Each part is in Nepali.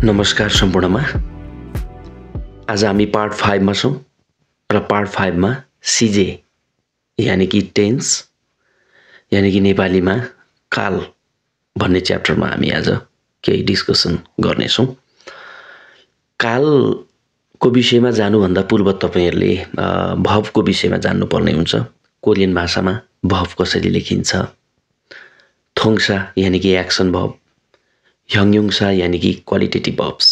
नमस्कार सम्पूर्णमा। आज हामी पार्ट 5 मा छौं र पार्ट 5 मा सीजे यानी कि टेन्स यानी कि नेपालीमा काल भन्ने च्याप्टरमा हामी आज केही डिस्कसन गर्ने छौं। कालको विषयमा जानुभन्दा पूर्व तपाईहरुले भर्बको विषयमा जान्नुपर्ने हुन्छ। कोरियन भाषामा भर्ब कसरी लेखिन्छ, थोङसा यानी कि एक्सन भर्ब, ह्यङयुङसा यानी कि क्वालिटेटिभ भर्ब्स।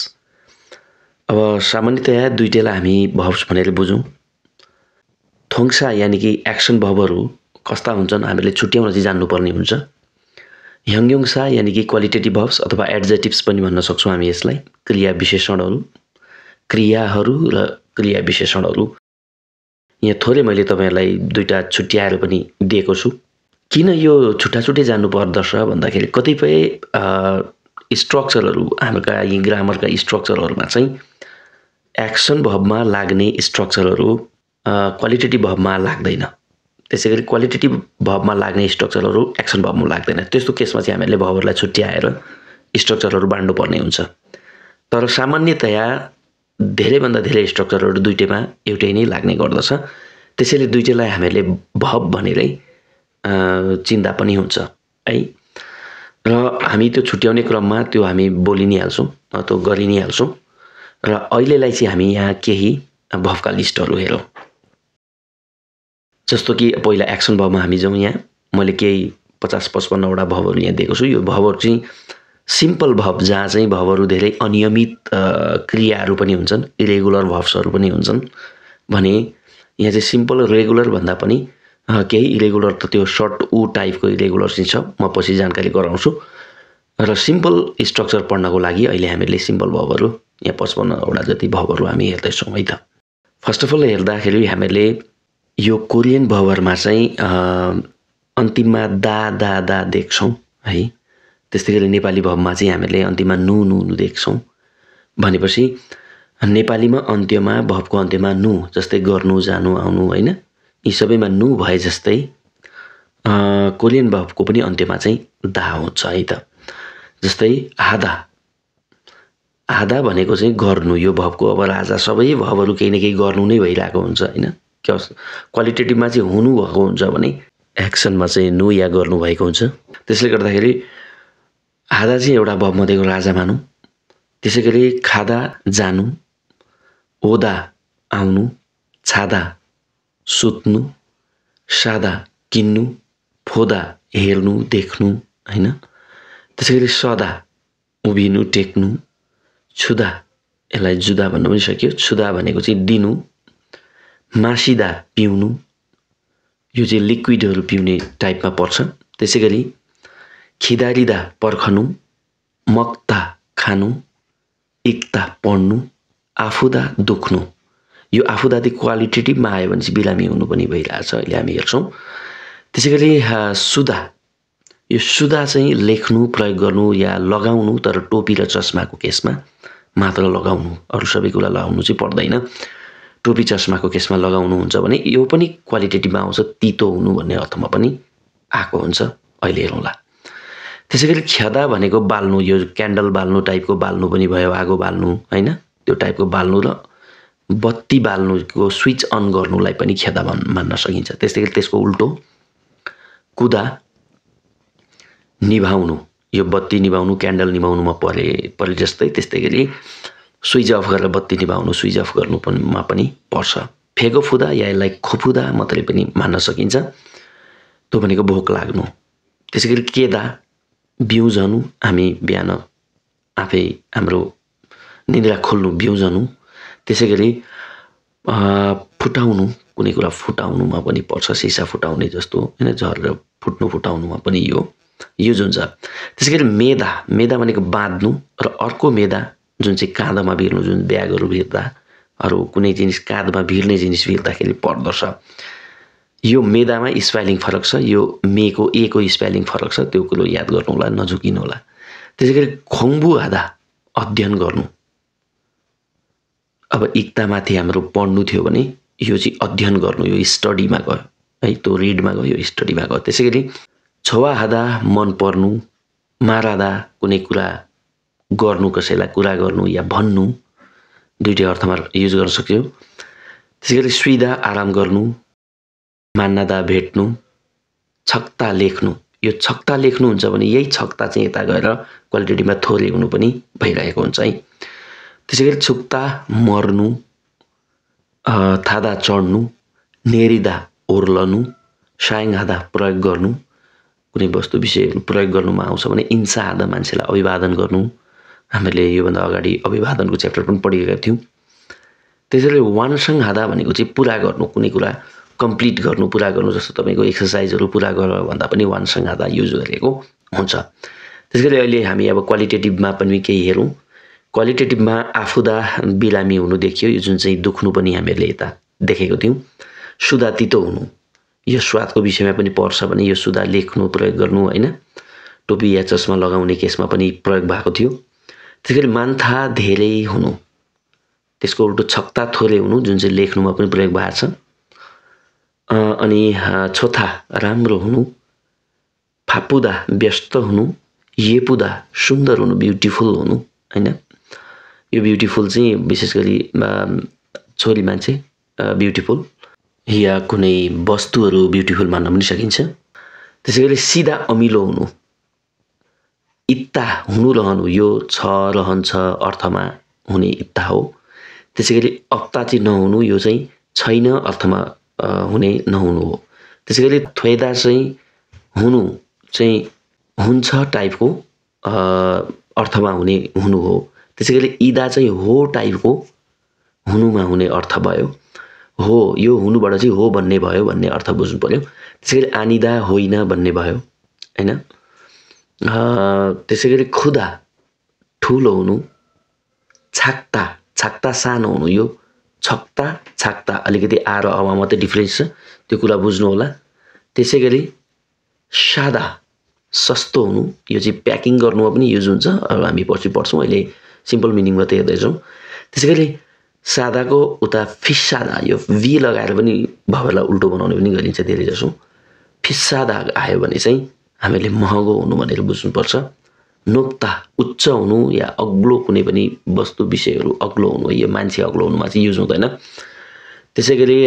अब सामान्यतया दुईटैलाई हामी भर्ब्स भनेर बुझौं। थोङसा यानी कि एक्सन भर्बहरु कस्ता हुन्छन् हामीले छुट्याउन चाहिँ जान्नुपर्ने हुन्छ। ह्यङयुङसा यानी कि क्वालिटेटिभ भर्ब्स अथवा एडजेक्टिभ्स पनि भन्न सक्छौं हामी यसलाई। क्रिया विशेषणहरु, क्रियाहरु र क्रिया विशेषणहरु। यहाँ थोरै मैले तपाईहरुलाई दुईटा छुट्याएर पनि दिएको छु। किन यो छुट्टाछुट्टै जान्नु पर्दछ भन्दाखेरि कतिपय स्ट्रक्चरहरु हाम्रा यी ग्रामरका स्ट्रक्चरहरुमा चाहिँ एक्सन भर्बमा लाग्ने स्ट्रक्चरहरु क्वालिटेटिभ भर्बमा लाग्दैन। त्यसैगरी क्वालिटेटिभ भर्बमा लाग्ने स्ट्रक्चरहरु एक्सन भर्बमा लाग्दैन। त्यस्तो केसमा चाहिँ हामीले भर्बहरुलाई छुट्याएर स्ट्रक्चरहरु बाँड्नु पर्ने हुन्छ। तर सामान्यतया धेरै भन्दा धेरै स्ट्रक्चरहरु दुईटैमा एउटै नै लाग्ने गर्दछ। त्यसैले दुईटैलाई हामीले भर्ब भनेरै चिन्ता पनि हुन्छ है। र हामी त्यो छुट्याउने क्रममा त्यो हामी बोलि नै हाल्छौं, त्यो गरि नै हाल्छौं। र अहिलेलाई चाहिँ हामी यहाँ केही भर्बका लिस्टहरु हेरौं। जस्तो कि पहिला एक्सन भर्बमा हामी जाउँ। यहाँ मैले केही 50-55 वटा भर्बहरु यहाँ दिएको छु। यो भर्बहरु चाहिँ सिम्पल भर्ब जहाँ चाहिँ भर्बहरु धेरै अनियमित क्रियाहरु पनि हुन्छन्, इरेगुलर भर्ब्सहरु पनि हुन्छन् भने यहाँ चाहिँ सिम्पल रेगुलर भन्दा पनि केही इरेगुलर त त्यो सर्ट उ टाइपको इरेगुलर चाहिँ छ। म पछि जानकारी गराउँछु। र सिम्पल स्ट्रक्चर पढ्नको लागि अहिले हामीले सिम्पल भर्बहरु यहाँ 55 वटा जति भर्बहरु हामी हेर्दै छौं है त। फर्स्ट अफ अल हेर्दाखेरि हामीले यो कोरियन भर्बहरुमा चाहिँ अन्तिममा दा देख्छौं है। त्यस्तैगरी नेपाली भर्बमा चाहिँ हामीले अन्तिममा नु देख्छौं। भनेपछि नेपालीमा अन्त्यमा भर्बको अन्त्यमा नु जस्तै गर्नु, जानु, आउनु हैन, यी सबैमा नु भए जस्तै कोरियन भर्बको पनि अन्त्यमा चाहिँ दा हुन्छ है त। जस्तै हादा, हादा भनेको चाहिँ गर्नु। यो भर्बको अब राजा सबै भर्बहरु केही न केही गर्नु नै भइराको हुन्छ हैन। क्वालिटेटिभमा चाहिँ हुनु भएको हुन्छ भने एक्सनमा चाहिँ नु या गर्नु भएको हुन्छ। त्यसले गर्दाखेरि हादा चाहिँ एउटा भर्ब मध्येको राजा मानौं। त्यसैगरी खादा जानु, ओदा आउनु, छादा सुत्नु, सादा किन्नु, फोदा हेर्नु, देख्नु हैन। त्यसैगरी सदा उभिनु, टेक्नु, छुदा यसलाई जुदा भन्न पनि सकियो। छुदा भनेको चाहिँ दिनु, मासिदा पिउनु, यो चाहिँ लिक्विडहरु पिउने टाइपमा पर्छ। त्यसैगरी खिदारिदा पर्खनु, मक्ता खानु, इक्ता पढ्नु, आफुदा दुख्नु। यो आफुदादी क्वालिटेटिभमा आयो भने चाहिँ बिरामी हुनु पनि भइरहेछ, अहिले हामी हेर्छौं। त्यसैगरी सुदा, यो सुदा चाहिँ लेख्नु, प्रयोग गर्नु या लगाउनु, तर टोपी र चस्माको केसमा मात्र लगाउनु, अरु सबै कुरा लगाउनु चाहिँ पर्दैन। टोपी चस्माको केसमा लगाउनु हुन्छ भने यो पनि क्वालिटेटिभमा आउँछ, तीतो हुनु भन्ने अर्थमा पनि आको हुन्छ। अहिले हेरौँला। त्यसैगरी ख्यादा भनेको बाल्नु, यो क्यान्डल बाल्नु टाइपको बाल्नु पनि भयो, आगो बाल्नु हैन, त्यो टाइपको बाल्नु। र बत्ती बाल्नुको स्विच अन गर्नुलाई पनि ख्यादा मान्न सकिन्छ। त्यसैगरी त्यसको उल्टो कुदा निभाउनु, यो बत्ती निभाउनु, क्यान्डल निभाउनुमा परे जस्तै। त्यस्तैगरी स्विच अफ गरेर बत्ती निभाउनु, स्विच अफ गर्नुमा पनि पर्छ। फेगो फुदा या यसलाई खोफुदा मात्रै पनि मान्न सकिन्छ, त्यो भनेको भोक लाग्नु। त्यसैगरी केदा बिउजनु, हामी बिहान आफै हाम्रो निद्रा खोल्नु, बिउजनु। त्यसैगरी फुटाउनु, कुनै कुरा फुटाउनुमा पनि पर्छ, सिसा फुटाउने जस्तो हैन, झरेर फुट्नु फुटाउनुमा पनि यो युज हुन्छ। त्यसैगरी मेदा, मेदा भनेको बाँध्नु र अर्को मेदा जुन चाहिँ काँधमा भिर्नु, जुन ब्यागहरु भिर्दा अरु कुनै जिनिस काँधमा भिर्ने जिनिस भिर्दाखेरि पर्दछ। यो मेदामा स्पेलिङ फरक छ, यो मेको ए को स्पेलिङ फरक छ, त्यो कुरो याद गर्नु होला, नझुकिनु होला। त्यसैगरी खोङबु हादा अध्ययन गर्नु। अब इक्तामाथि हाम्रो पढ्नु थियो भने यो चाहिँ अध्ययन गर्नु, यो स्टडीमा गयो है, त्यो रिडमा गयो, स्टडीमा गयो। त्यसैगरी छवा हादा मन पर्नु, मारादा कुनै कुरा गर्नु कसैलाई कुरा गर्नु या भन्नु दुईटै अर्थमा युज गर्न सक्छौँ। त्यसैगरी सुइदा आराम गर्नु, मान्यता भेट्नु, छक्ता लेख्नु। यो छक्ता लेख्नु हुन्छ भने यही छक्ता चाहिँ यता गएर क्वालिटेटिभमा थोरै हुनु पनि भइरहेको हुन्छ है। त्यसैगरी छुक्ता मर्नु, थादा चढ्नु, नेरिदा ओर्लनु, सायङहादा प्रयोग गर्नु। कुनै वस्तु विषय प्रयोग गर्नुमा आउँछ भने इन्साहादा मान्छेलाई अभिवादन गर्नु। हामीले योभन्दा अगाडि अभिवादनको च्याप्टर पनि पढिरहेका थियौँ। त्यसैले वानसङहादा भनेको चाहिँ पुरा गर्नु, कुनै कुरा कम्प्लिट गर्नु, पुरा गर्नु। जस्तो तपाईँको एक्सर्साइजहरू पुरा गरेर भन्दा पनि वानसङहादा युज गरेको हुन्छ। त्यसैले अहिले हामी अब क्वालिटेटिभमा पनि केही हेरौँ। क्वालिटेटिभमा आफुदा बिरामी हुनु देखियो, यो जुन चाहिँ दुख्नु पनि हामीहरूले यता देखेको थियौँ। सुधा तितो हुनु, यो स्वादको विषयमा पनि पर्छ भने यो सुधा लेख्नु प्रयोग गर्नु होइन। टोपी या चस्मा लगाउने केसमा पनि प्रयोग भएको थियो। त्यसैगरी मान्था धेरै हुनु, त्यसको उल्टो छक्ता थोरै हुनु जुन चाहिँ लेख्नुमा पनि प्रयोग भएको छ। अनि छोथा राम्रो हुनु, फापुदा व्यस्त हुनु, येपुदा सुन्दर हुनु, ब्युटिफुल हुनु होइन। यो ब्युटिफुल चाहिँ विशेष गरी छोरी मान्छे ब्युटिफुल या कुनै वस्तुहरू ब्युटिफुल मान्न पनि सकिन्छ। त्यसैगरी सिधा अमिलो हुनु, इत्ता हुनु रहनु, यो छ रहन्छ अर्थमा हुने इत्ता हो। त्यसैगरी अप्ता चाहिँ नहुनु, यो चाहिँ छैन अर्थमा हुने नहुनु हो। त्यसैगरी थ्वेदा चाहिँ हुनु चाहिँ हुन्छ टाइपको अर्थमा हुने हुनु हो। त्यसैगरी इदा चाहिँ हो टाइपको हुनुमा हुने अर्थ भयो। हो यो हुनुबाट चाहिँ हो भन्ने भयो भन्ने अर्थ बुझ्नु पर्यो। त्यसैगरी आनिदा होइन भन्ने भयो होइन। त्यसैगरी खुदा ठुलो हुनु, छाक्ता छाक्ता सानो हुनु, यो छक्ता छाक्ता अलिकति आ र अमा मात्रै डिफ्रेन्स छ, त्यो कुरा बुझ्नु होला। त्यसैगरी सादा सस्तो हुनु, यो चाहिँ प्याकिङ गर्नुमा पनि युज हुन्छ। अब हामी पछि पढ्छौँ, अहिले सिम्पल मिनिङ मात्रै हेर्दैछौँ। त्यसैगरी सादाको उता फिस्सादा, यो भी लगाएर पनि भवलाई उल्टो बनाउने पनि गरिन्छ धेरै जसो। फिस्सादा आयो भने चाहिँ हामीले महँगो हुनु भनेर बुझ्नुपर्छ। नोक्ता उच्च हुनु या अग्लो कुनै पनि वस्तु विषयहरू अग्लो हुनु, यो मान्छे अग्लो हुनुमा चाहिँ युज हुँदैन। त्यसैगरी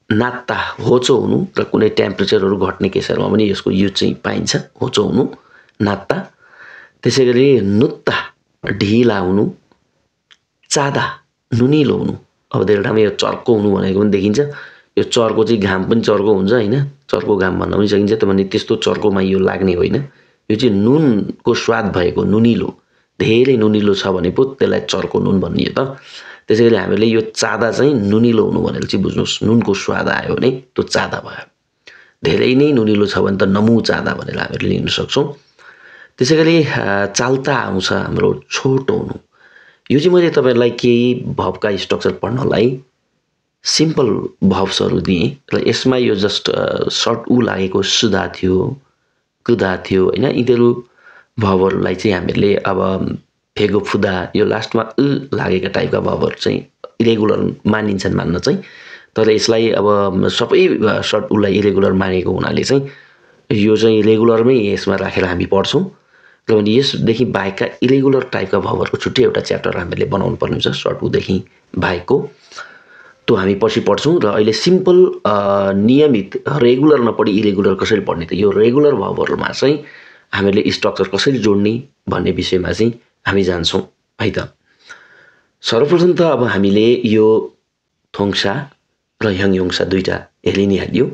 नात्ता होचो हुनु र कुनै टेम्परेचरहरू घट्ने केसहरूमा पनि यसको युज चाहिँ पाइन्छ, होचो हुनु नात्ता। त्यसैगरी नुत्ता ढिला हुनु, चादा नुनिलो हुनु। अब धेरै ठाउँमा यो चर्को हुनु भनेको पनि देखिन्छ। यो चर्को चाहिँ घाम पनि चर्को हुन्छ होइन, चर्को घाम भन्न पनि सकिन्छ। त्यो भने त्यस्तो चर्कोमा यो लाग्ने होइन, यो चाहिँ नुनको स्वाद भएको नुनिलो, धेरै नुनिलो छ भने पो त्यसलाई चर्को नुन भनियो त। त्यसैगरी हामीले यो चादा चाहिँ नुनिलो हुनु भनेर चाहिँ बुझ्नुहोस्। नुनको स्वाद आयो भने त्यो चादा भयो, धेरै नै नुनिलो छ भने त नमु चादा भनेर हामीले लिन सक्छौँ। त्यसैगरी चाल्ता आउँछ हाम्रो छोटो हुनु। यो चाहिँ मैले तपाईँहरूलाई केही भवका स्ट्रक्चर पढ्नलाई सिम्पल भब्सहरू दिएँ र यसमा यो जस्ट सर्ट उ लागेको सुधा थियो, कुदा थियो होइन। यिनीहरू भवहरूलाई चाहिँ हामीले अब फेगो फुदा, यो लास्टमा लागेका टाइपका भवहरू चाहिँ इरेगुलर मानिन्छन् मान्न चाहिँ। तर यसलाई अब सबै सर्ट उलाई इरेगुलर मानेको हुनाले चाहिँ यो चाहिँ रेगुलरमै यसमा राखेर हामी पढ्छौँ। र भने यसदेखि बाहेकका इरेगुलर टाइपका भवहरूको छुट्टै एउटा च्याप्टर हामीले बनाउनु पर्ने हुन्छ सर्ट उदेखि बाहेकको, त्यो हामी पछि पढ्छौँ। र अहिले सिम्पल नियमित रेगुलर नपढी इरेगुलर कसरी पढ्ने, त यो रेगुलर भवहरूमा चाहिँ हामीले स्ट्रक्चर कसरी जोड्ने भन्ने विषयमा चाहिँ हामी जान्छौँ है त। सर्वप्रथम त अब हामीले यो थोङ्सा र ह्याङयोङसा दुईटा हेरि नै हाल्यो।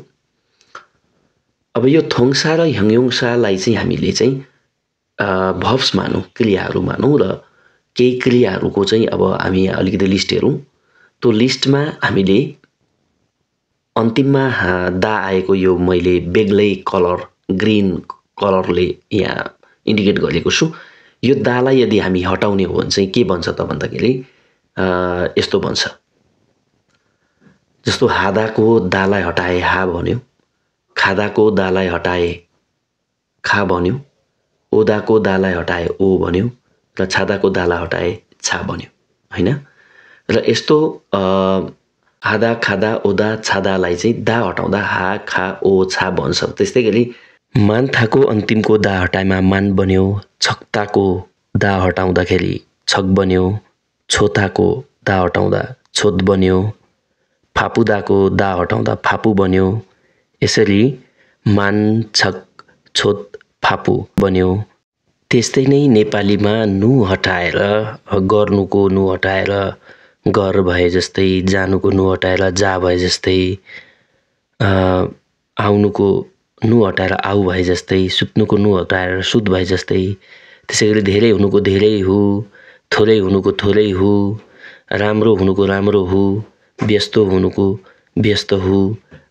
अब यो थोङ्सा र ह्याङयोङसालाई चाहिँ हामीले चाहिँ भब्स मानौँ, क्रियाहरू मानौँ र केही क्रियाहरूको चाहिँ अब हामी अलिकति लिस्ट हेरौँ। त्यो लिस्टमा हामीले अन्तिममा दा आएको यो मैले बेग्लै कलर ग्रिन कलरले यहाँ इन्डिकेट गरेको छु। यो दालाई यदि हामी हटाउने हो भने चाहिँ के भन्छ त भन्दाखेरि यस्तो भन्छ। जस्तो हादाको दालाई हटाए हा भन्यो, खादाको दालाई हटाए खा भन्यो, ओदाको दालाई हटाए ओ भन्यो र छादाको दालाई हटाए छा भन्यो हैन। र यस्तो हादा खादा ओदा छादालाई चाहिँ दा हटाउँदा हा खा ओ छा भन्छ। त्यस्तै गरी मान्थाको अन्तिमको दा हटाएमा मान बन्यो, छक्ताको दा हटाउँदाखेरि छक बन्यो, छोताको दा हटाउँदा छोत बन्यो, फापुदाको दा हटाउँदा फापु बन्यो। यसरी मान छक छोत फापु बन्यो। त्यस्तै नै नेपालीमा नु हटाएर गर्नुको नु हटाएर गर भए जस्तै, जानुको नु हटाएर जा भए जस्तै, आउनुको नु हटाएर आउ भए जस्तै, सुत्नुको नु हटाएर सुत भए जस्तै, त्यसैगरी धेरै हुनुको धेरै हु, थोरै हुनुको थोरै हु, राम्रो हुनुको राम्रो हु, व्यस्त हुनुको व्यस्त हु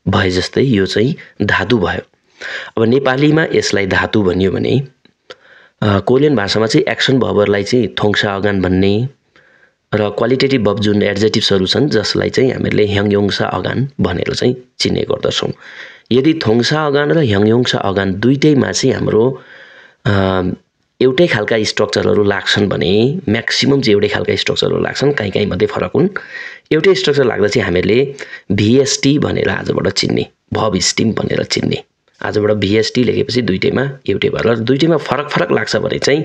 भए जस्तै यो चाहिँ धातु भयो। अब नेपालीमा यसलाई धातु भनियो भने कोरियन भाषामा चाहिँ एक्सन भर्बलाई चाहिँ थोङ्सा अगान भन्ने र क्वालिटेटिभ भर्ब जुन एड्जेक्टिभ्सहरू छन् जसलाई चाहिँ हामीले ह्याङयोङसा अगान भनेर चाहिँ चिन्ने गर्दछौँ। यदि थोङ्सा अगान र ह्याङयोङसा अगान दुईटैमा चाहिँ हाम्रो एउटै खालका स्ट्रक्चरहरू लाग्छन् भने म्याक्सिमम चाहिँ एउटै खालका स्ट्रक्चरहरू लाग्छन्, कहीँ मात्रै फरक हुन्। एउटै स्ट्रक्चर लाग्दा चाहिँ हामीले भिएसटी भनेर आजबाट चिन्ने, भर्ब स्टिम भनेर चिन्ने। आजबाट भिएसटी लेखेपछि दुईटैमा एउटै भएर, दुईटैमा फरक लाग्छ भने चाहिँ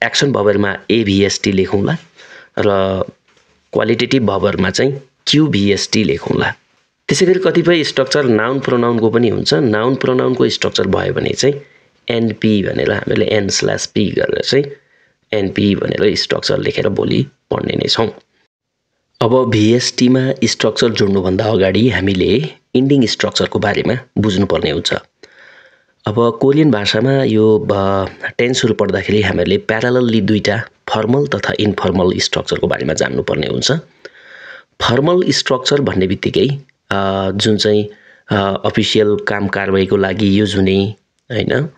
एक्सन भर्बमा एभिएसटी लेखौँला र क्वालिटेटिभ भर्बमा चाहिँ क्युभिएसटी लेखौँला। त्यसैगरी कतिपय स्ट्रक्चर नाउन प्रोनाउनको पनि हुन्छ। नाउन प्रोनाउनको स्ट्रक्चर भयो भने चाहिँ एनपी भनेर हामीले एन/पी गरेर चाहिँ एनपी भनेर स्ट्रक्चर लेखेर भोलि पढ्ने नै छौँ। अब भिएसटीमा स्ट्रक्चर जोड्नुभन्दा अगाडि हामीले इन्डिङ स्ट्रक्चरको बारेमा बुझ्नुपर्ने हुन्छ। अब कोरियन भाषामा यो टेन्सहरू पढ्दाखेरि हामीले प्यारालली दुईटा फर्मल तथा इन्फर्मल स्ट्रक्चरको बारेमा जान्नुपर्ने हुन्छ। फर्मल स्ट्रक्चर भन्ने बित्तिकै जुन चाहिँ अफिसियल काम कारबाहीको लागि युज हुने, हैन,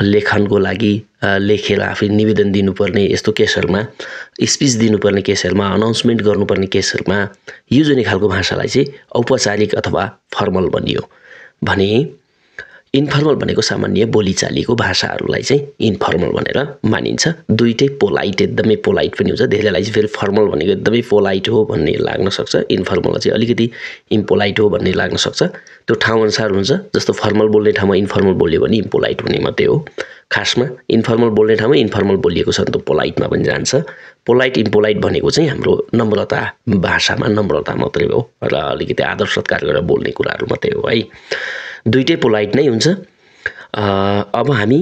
लेखनको लागि लेखेर आफै निवेदन दिनुपर्ने यस्तो केसहरूमा, स्पिच दिनुपर्ने केसहरूमा, अनाउन्समेन्ट गर्नुपर्ने केसहरूमा युज हुने खालको भाषालाई चाहिँ औपचारिक अथवा फर्मल भनियो भने इन्फर्मल भनेको सामान्य बोलीचालीको भाषाहरूलाई चाहिँ इन्फर्मल भनेर मानिन्छ। दुईटै पोलाइट, एकदमै पोलाइट पनि हुन्छ। धेरैलाई चाहिँ फेरि फर्मल भनेको एकदमै पोलाइट हो भन्ने लाग्न सक्छ, इन्फर्मल चाहिँ अलिकति इम्पोलाइट हो भन्ने लाग्न सक्छ। त्यो ठाउँअनुसार हुन्छ। जस्तो फर्मल बोल्ने ठाउँमा इन्फर्मल बोल्यो भने इम्पोलाइट हुने मात्रै हो। खासमा इन्फर्मल बोल्ने ठाउँमा इन्फर्मल बोलिएको छ भने त पोलाइटमा पनि जान्छ। पोलाइट इम्पोलाइट भनेको चाहिँ हाम्रो नम्रता, भाषामा नम्रता मात्रै हो र अलिकति आदर सत्कार गरेर बोल्ने कुराहरू मात्रै हो है। दुईटै पोलाइट नै हुन्छ। अब हामी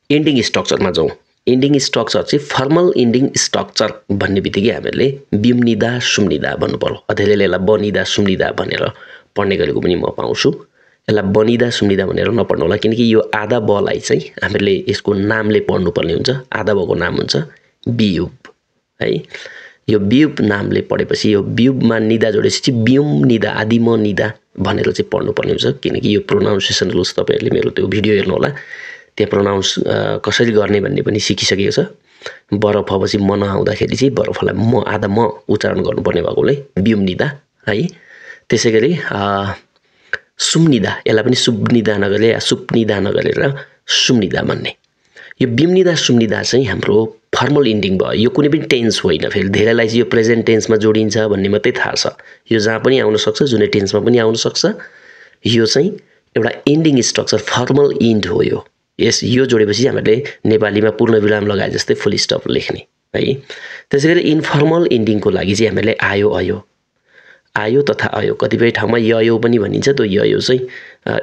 इन्डिङ स्ट्रक्चरमा जाउँ। इन्डिङ स्ट्रक्चर चाहिँ फर्मल इन्डिङ स्ट्रक्चर भन्ने बित्तिकै हामीले बिम्निदा सुम्निदा भन्नु पर्यो। धेरैले यसलाई बनिदा सुम्निदा भनेर पढ्ने गरेको पनि म पाउँछु। यसलाई बनिदा सुम्निदा भनेर नपढ्नु होला, किनकि यो आधा बलाई चाहिँ हामीले यसको नामले पढ्नुपर्ने हुन्छ। आधा बको नाम हुन्छ बियुब है। यो बियुब नामले पढेपछि यो बियुबमा निदा जोडेपछि बियुम निदा, आदि म निदा भनेर चाहिँ पढ्नुपर्ने हुन्छ। किनकि यो प्रोनाउन्सिएसन रुल्स तपाईँहरूले मेरो त्यो भिडियो हेर्नु होला, त्यहाँ प्रोनाउन्स कसरी गर्ने भन्ने पनि सिकिसकेको छ। बरफ पछि म नआउँदाखेरि चाहिँ बरफलाई म आधा म उच्चारण गर्नुपर्ने भएकोले बियुम निदा है। त्यसै गरी सुम्निदा, यसलाई पनि सुब्निदा नगरेर सुप्निदा नगरेर सुम्निदा भन्ने। यो बिम्निदा सुम्निदा चाहिँ हाम्रो फर्मल इन्डिङ भयो। यो कुनै पनि टेन्स होइन। फेरि धेरैलाई चाहिँ यो प्रेजेन्ट टेन्समा जोडिन्छ भन्ने मात्रै थाहा छ। यो जहाँ पनि आउन सक्छ, जुनै टेन्समा पनि आउन सक्छ। यो चाहिँ एउटा इन्डिङ स्ट्रक्चर, फर्मल इन्ड हो यो। यो जोडेपछि हामीले नेपालीमा पूर्ण विराम लगाए जस्तै फुल स्टप लेख्ने है। त्यसैगरी इन्फर्मल इन्डिङको लागि चाहिँ हामीले आयो अयो, आयो तथा अयो, कतिपय ठाउँमा ययो पनि भनिन्छ। त्यो ययो चाहिँ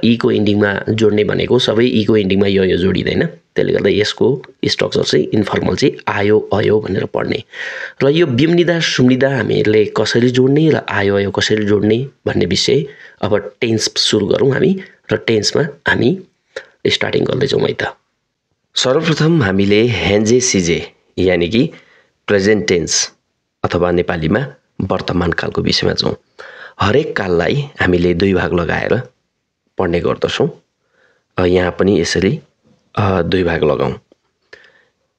ईको इन्डिङमा जोड्ने भनेको, सबै ईको इन्डिङमा ययो जोडिँदैन। त्यसले गर्दा यसको स्ट्रक्चर चाहिँ इन्फर्मल चाहिँ आयो अयो भनेर पढ्ने। र यो बिम्निदा सुम्निदा हामीले कसरी जोड्ने र आयो अयो कसरी जोड्ने भन्ने विषय अब टेन्स सुरु गरौँ हामी। र टेन्समा हामी स्टार्टिङ गर्दैछौँ है त। सर्वप्रथम हामीले हेन्जे सिजे यानि कि प्रेजेन्ट टेन्स अथवा नेपालीमा वर्तमान कालको विषयमा जाउँ। हरेक काललाई हामीले दुई भाग लगाएर पढ्ने गर्दछौँ। यहाँ पनि यसरी दुई भाग लगाउँ।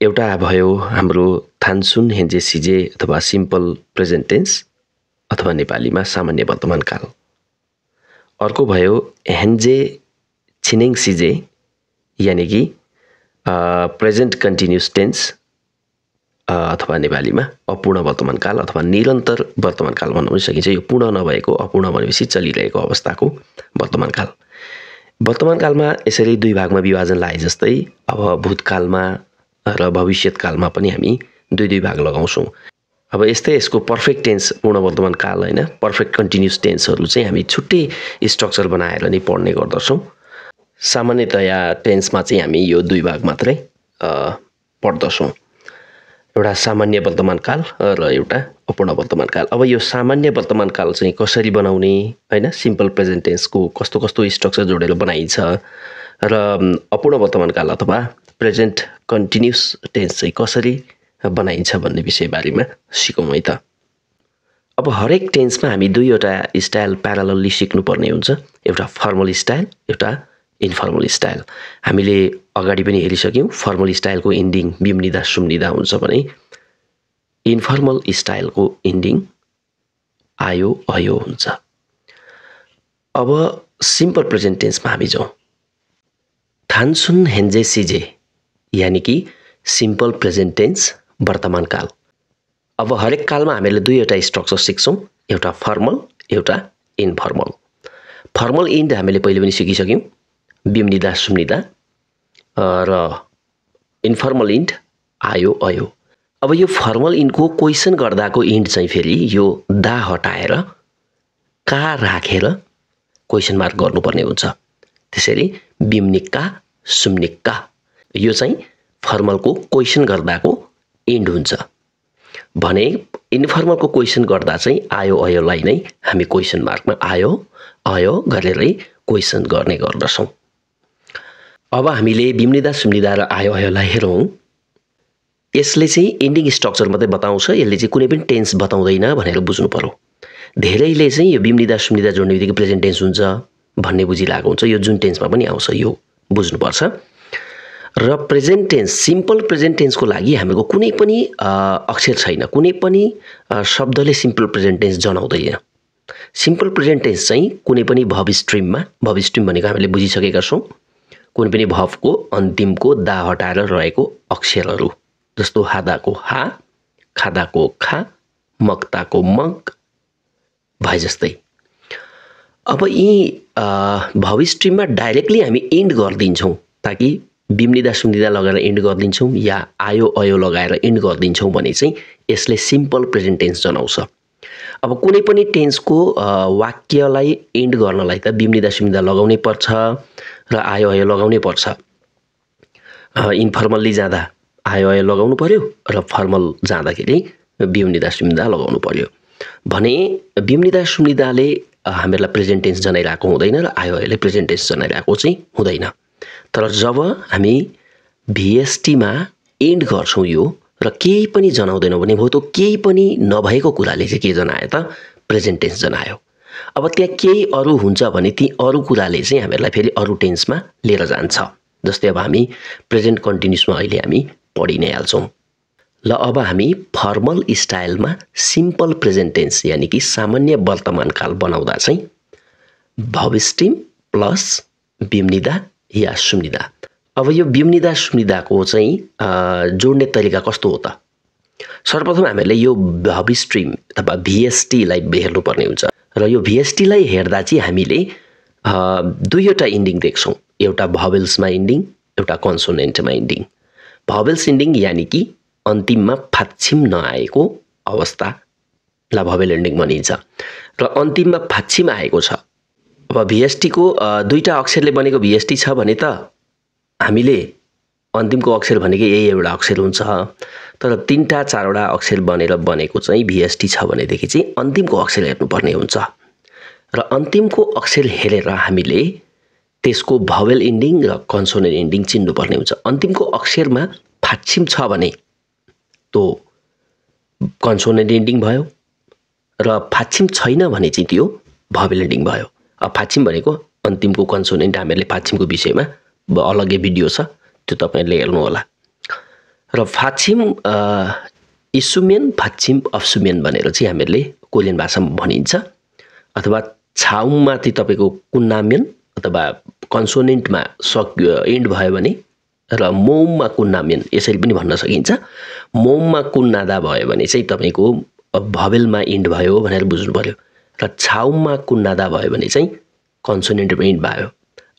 एउटा भयो हाम्रो थान्सुन हेन्जे सिजे अथवा सिम्पल प्रेजेन्ट टेन्स अथवा नेपालीमा सामान्य वर्तमान काल। अर्को भयो हेन्जे छिनेङ सिजे यानि कि प्रेजेन्ट कन्टिन्युस टेन्स अथवा नेपालीमा अपूर्ण वर्तमान काल अथवा निरन्तर वर्तमान काल भन्न पनि सकिन्छ। यो पूर्ण नभएको, अपूर्ण भनेपछि चलिरहेको अवस्थाको वर्तमान काल। वर्तमान कालमा यसरी दुई भागमा विभाजन लाए जस्तै अब भूतकालमा र भविष्यतकालमा पनि हामी दुई भाग लगाउँछौँ। अब यस्तै यसको पर्फेक्ट टेन्स पूर्ण वर्तमान काल हैन पर्फेक्ट कन्टिन्युअस टेन्सहरू चाहिँ हामी छुट्टै स्ट्रक्चर बनाएर नै पढ्ने गर्दछौँ। सामान्यतया टेन्समा चाहिँ हामी यो दुई भाग मात्रै पढ्दछौँ, एउटा सामान्य वर्तमान काल र एउटा अपूर्ण वर्तमान काल। अब यो सामान्य वर्तमान काल चाहिँ कसरी बनाउने हैन सिम्पल प्रेजेन्ट टेन्सको कस्तो कस्तो स्ट्रक्चर जोडेर बनाइन्छ र अपूर्ण वर्तमान काल अथवा प्रेजेन्ट कन्टिन्युअस टेन्स चाहिँ कसरी बनाइन्छ भन्ने विषयबारेमा सिकौँ है त। अब हरेक टेन्समा हामी दुईवटा स्टाइल प्यारालली सिक्नुपर्ने हुन्छ, एउटा फर्मल स्टाइल एउटा इन्फर्मल स्टाइल। हामीले अगाडि पनि हेरिसक्यौँ फर्मल स्टाइलको इन्डिङ बिम्निदा सुम्निदा हुन्छ भने इन्फर्मल स्टाइलको इन्डिङ आयो अयो हुन्छ। अब सिम्पल प्रेजेन्ट टेन्समा हामी जाउँ। थानसुन हेन्जे सिजे यानि कि सिम्पल प्रेजेन्ट टेन्स वर्तमान काल। अब हरेक कालमा हामीले दुईवटा स्ट्रक्चर सिक्छौँ, एउटा फर्मल एउटा इन्फर्मल। फर्मल इन्ड हामीले पहिले पनि सिकिसक्यौँ बिम्निदा सुम्निदा र इन्फर्मल इन्ड आयो अयो। अब यो फर्मल इन्डको क्वेसन गर्दाको इन्ड चाहिँ फेरि यो दा हटाएर का राखेर क्वेसन मार्क गर्नुपर्ने हुन्छ। त्यसैले बिम्निक्का सुम्निक्का यो चाहिँ फर्मलको क्वेसन गर्दाको इन्ड हुन्छ भने इन्फर्मलको क्वेसन गर्दा चाहिँ आयो अयोलाई नै हामी क्वेसन मार्कमा आयो अयो गरेरै क्वेसन गर्ने गर्दछौँ। अब हामीले बिम्निदा सुम्निदा र आयो अयोलाई हेरौँ। यसले चाहिँ इन्डिङ स्ट्रक्चर मात्रै बताउँछ, यसले चाहिँ कुनै पनि टेन्स बताउँदैन भनेर बुझ्नु पर्यो। धेरैले चाहिँ यो बिम्निदा सुम्निदा जोड्ने बित्तिकै प्रेजेन्ट टेन्स हुन्छ भन्ने बुझिरहेको हुन्छ, यो जुन टेन्समा पनि आउँछ यो बुझ्नुपर्छ। र प्रेजेन्ट टेन्स सिम्पल प्रेजेन्ट टेन्सको लागि हाम्रो कुनै पनि अक्षर छैन, कुनै पनि शब्दले सिम्पल प्रेजेन्ट टेन्स जनाउँदैन। सिम्पल प्रेजेन्ट टेन्स चाहिँ कुनै पनि भर्ब स्ट्रिममा, भर्ब स्ट्रिम भनेको हामीले बुझिसकेका छौँ कुनै पनि भर्बको अन्तिमको दा हटाएर रहेको अक्षरहरू जस्तो हादाको हा, खादाको खा, मक्ताको मग भए जस्तै। अब यी भर्ब स्ट्रिममा डाइरेक्टली हामी इन्ड गरिदिन्छौँ ताकि बिम्निदा सुम्निदा लगाएर इन्ड गरिदिन्छौँ या आयो अयो लगाएर इन्ड गरिदिन्छौँ भने चाहिँ यसले सिम्पल प्रेजेन्ट टेन्स जनाउँछ। अब कुनै पनि टेन्सको वाक्यलाई इन्ड गर्नलाई त बिम्निदा सुम्निदा लगाउनै पर्छ र आयो अयो लगाउनै पर्छ। इन्फर्मल्ली जाँदा आयो अयो लगाउनु पर्यो र फर्मल जाँदाखेरि बिम्निदा सुम्निदा लगाउनु पर्यो भने बिम्निदा सुम्निदाले हामीलाई प्रेजेन्ट टेन्स जनाइरहेको हुँदैन र आयो अयोले प्रेजेन्ट टेन्स जनाइरहेको चाहिँ हुँदैन। तर जब हामी भिएसटीमा इन्ड गर्छौँ यो र केही पनि जनाउँदैनौँ भने हो त केही पनि नभएको कुराले चाहिँ के जनायो त प्रेजेन्ट टेन्स जनायो। अब त्यहाँ केही अरू हुन्छ भने ती अरू कुराले चाहिँ हामीलाई फेरि अरू टेन्समा लिएर जान्छ। जस्तै अब हामी प्रेजेन्ट कन्टिन्युअसमा अहिले हामी पढि नै हाल्छौँ। ल अब हामी फर्मल स्टाइलमा सिम्पल प्रेजेन्ट टेन्स यानि कि सामान्य वर्तमान काल बनाउँदा चाहिँ भर्ब स्ट्रिम प्लस बिम्निदा या सुम्निदा। अब यो बिम्निदा सुम्निदाको चाहिँ जोड्ने तरिका कस्तो हो त? सर्वप्रथम हामीले यो भर्ब स्ट्रिम अथवा भिएसटीलाई हेर्नुपर्ने हुन्छ र यो भिएसटीलाई हेर्दा चाहिँ हामीले दुईवटा इन्डिङ देख्छौँ, एउटा भवेल्समा इन्डिङ एउटा कन्सोनेन्टमा इन्डिङ। भवेल्स इन्डिङ यानि कि अन्तिममा फाच्छिम नआएको अवस्थालाई भवेल इन्डिङ भनिन्छ र अन्तिममा फाच्छिम आएको छ। अब भिएसटीको दुईटा अक्षरले बनेको भिएसटी छ भने त हामीले अन्तिमको अक्षर भनेको यही एउटा अक्षर हुन्छ, तर तीनटा चारवटा अक्षर बनेको चाहिँ भिएसटी छ भनेदेखि चाहिँ अन्तिमको अक्षर हेर्नुपर्ने हुन्छ र अन्तिमको अक्षर हेरेर हामीले त्यसको भवेल इन्डिङ र कन्सोनेन्ट इन्डिङ चिन्नुपर्ने हुन्छ। अन्तिमको अक्षरमा फाच्छिम छ भने त्यो कन्सोनेन्ट इन्डिङ भयो र फाच्छिम छैन भने चाहिँ त्यो भवेल इन्डिङ भयो। अब फाच्छिम भनेको अन्तिमको कन्सोनेन्ट हामीले फाच्छिमको विषयमा अलग्गै भिडियो छ, त्यो तपाईहरुले हेर्नु होला। र फाच्छिम इसुमेन फाच्छिम अफसुमेन भनेर चाहिँ हामीले कोरियन भाषामा भनिन्छ अथवा छाउमाथि तपाईको कुन्नामेन अथवा कन्सोनेन्टमा इन्ड भयो भने र मोममा कुन्नामेन यसरी पनि भन्न सकिन्छ। मोममा कुन्नादा भयो भने चाहिँ तपाईको भवेलमा इन्ड भयो भनेर बुझ्नु पर्यो र छाउमा कुन्नादा भयो भने चाहिँ कन्सोनेन्टमा इन्ड भयो।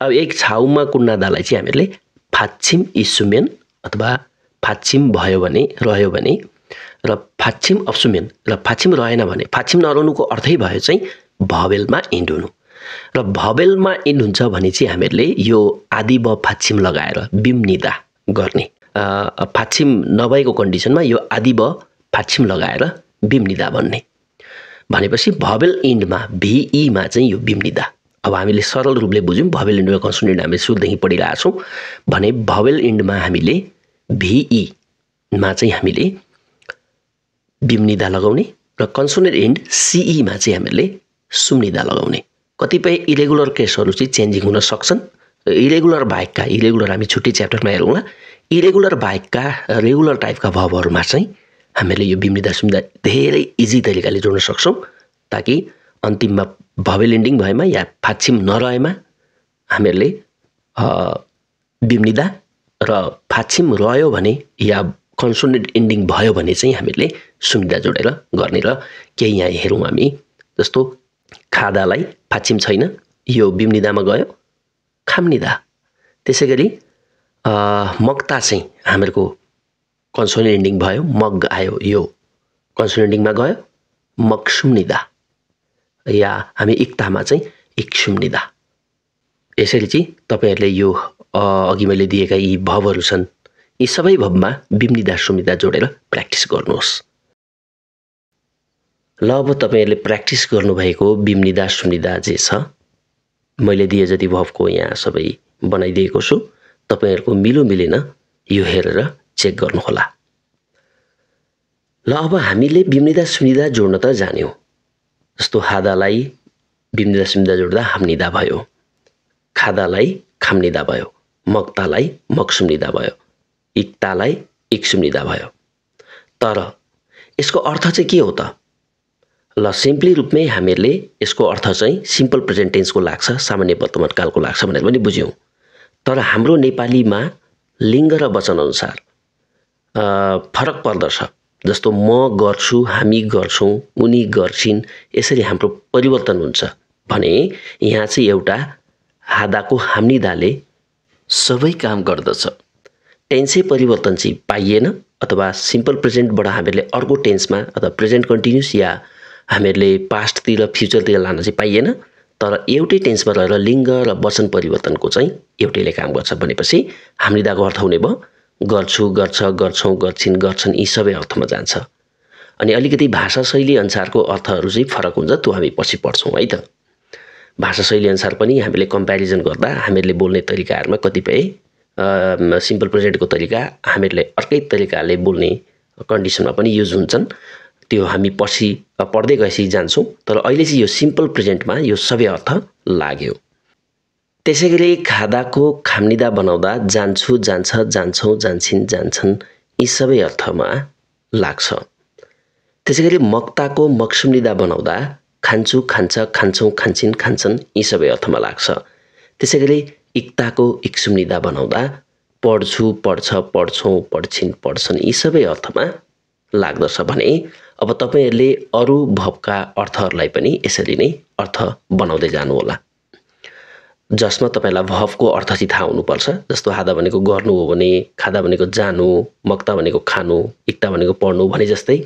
अब एक छाउमा कुन्नादालाई चाहिँ हामीहरूले फाच्छिम इसुमेन अथवा फाच्छिम भयो भने रह्यो भने र फाच्छिम अप्सुमेन र फाच्छिम रहेन भने फाच्छिम नरहनुको अर्थै भयो चाहिँ भवेलमा इन्ड हुनु र भवेलमा इन्ड हुन्छ भने चाहिँ हामीहरूले यो आदि ब फाच्छिम लगाएर बिम्निदा गर्ने फाच्छिम नभएको कन्डिसनमा यो आदि ब फाच्छिम लगाएर बिम्निदा भन्ने भनेपछि भवेल इन्डमा भिईमा चाहिँ यो बिम्निदा अब हामीले सरल रूपले बुझ्यौं भवेल इन्डमा कन्सोनेन्ट हामीले सुरुदेखि पढिरहेका छौं भने भवेल इन्डमा हामीले भिई मा चाहिँ हामीले बिम्निदा लगाउने र कन्सोनेन्ट इन्ड सीई मा चाहिँ हामीले सुम्निदा लगाउने कतिपय इरेगुलर केसहरु चाहिँ चेन्जिङ हुन सक्छन् इरेगुलर बाहेकका इरेगुलर हामी छुट्टै च्याप्टरमा हेरौँला इरेगुलर बाहेकका रेगुलर टाइपका भर्बहरुमा चाहिँ हामीले यो बिम्निदा सुम्निदा धेरै इजी तरिकाले जोड्न सक्छौं ताकि अन्तिममा भवेल इन्डिङ भएमा या फाच्छिम नरहेमा हामीहरूले बिम्निदा र फाच्छिम रह्यो भने या कन्सोनेन्ट इन्डिङ भयो भने चाहिँ हामीले सुम्निदा जोडेर गर्ने र केही यहाँ हेरौँ हामी जस्तो खादालाई फाच्छिम छैन यो बिम्निदामा गयो खाम्निदा त्यसैगरी मक्ता चाहिँ हामीहरुको कन्सोनेन्ट इन्डिङ भयो मग आयो यो कन्सोनेन्ट इन्डिङमा गयो मक्सुम्निदा या हामी इक्तामा चाहिँ इक्सुम्निदा यसरी चाहिँ तपाईहरुले यो अघि मैले दिएका यी भवहरु छन् यी सबै भवमा बिम्निदा सुम्निदा जोडेर प्र्याक्टिस गर्नुहोस् ल अब तपाईहरुले प्र्याक्टिस गर्नुभएको बिम्निदा सुम्निदा जे छ मैले दिए जति भवको यहाँ सबै बनाइदिएको छु तपाईहरुको मिलो मिलेन यो हेरेर चेक गर्नु होला ल अब हामीले बिम्निदा सुम्निदा जोड्न त जान्यौं जस्तो हादालाई बिम्निदा सुम्निदा जोड्दा हाम्निदा भयो खादालाई खाम्निदा भयो मक्तालाई मक्सुम्निदा भयो इक्तालाई इक्सुम्निदा भयो तर यसको अर्थ चाहिँ के हो त ल सिम्पली रूपमै हामीहरूले यसको अर्थ चाहिँ सिम्पल प्रेजेन्ट टेन्सको लाग्छ सामान्य वर्तमान कालको लाग्छ भनेर पनि बुझ्यौं तर हाम्रो नेपालीमा लिङ्ग र वचन अनुसार फरक पर्दछ जस्तो म गर्छु हामी गर्छौं उनी गर्छिन् यसरी हाम्रो परिवर्तन हुन्छ भने यहाँ चाहिँ एउटा हादाको हाम्निदाले सबै काम गर्दछ टेन्सै परिवर्तन चाहिँ पाइएन अथवा सिम्पल प्रेजेन्टबाट हामीले अर्को टेन्समा अथवा प्रेजेन्ट कन्टिन्युअस या हामीहरूले पास्टतिर फ्युचरतिर लान चाहिँ पाइएन तर एउटै टेन्समा रहेर लिङ्ग र वचन परिवर्तनको चाहिँ एउटैले काम गर्छ भनेपछि हाम्निदाको अर्थ हुने भयो गर्छु गर्छ गर्छौं गर्छिन् गर्छन् यी सबै अर्थमा जान्छ अनि अलिकति भाषा शैली अनुसारको अर्थहरु चाहिँ फरक हुन्छ त्यो हामी पछि पढ्छौं है त भाषा शैली अनुसार पनि हामीले कम्प्यारिजन गर्दा हामीले बोल्ने तरिकाहरुमा कतिपय सिम्पल प्रेजेन्टको तरिका हामीले अर्कै तरिकाले बोल्ने कन्डिसनमा पनि युज हुन्छन् त्यो हामी पछि पढ्दै गएपछि जान्छौं तर अहिले चाहिँ यो सिम्पल प्रेजेन्टमा यो सबै अर्थ लाग्यो त्यसैगरी खादाको खाम्निदा बनाउँदा जान्छु जान्छ जान्छौं जान्छिन् जान्छन् यी सबै अर्थमा लाग्छ त्यसैगरी मक्ताको मक्सुम्निदा बनाउँदा खान्छु खान्छ खान्छौं खान्छिन् खान्छन् यी सबै अर्थमा लाग्छ त्यसैगरी इक्ताको इक्सुम्निदा बनाउँदा पढ्छु पढ्छ पढ्छौं पढ्छिन् पढ्छन् यी सबै अर्थमा लाग्दछ भने अब तपाईहरुले अरु भवका अर्थहरुलाई पनि यसरी नै अर्थ बनाउँदै जानु होला जसमा तपाईलाई भवको अर्थ चाहिँ थाहा हुनुपर्छ जस्तो हादा भनेको गर्नु हो भने खादा भनेको जानु मक्ता भनेको खानु इक्ता भनेको पढ्नु भने जस्तै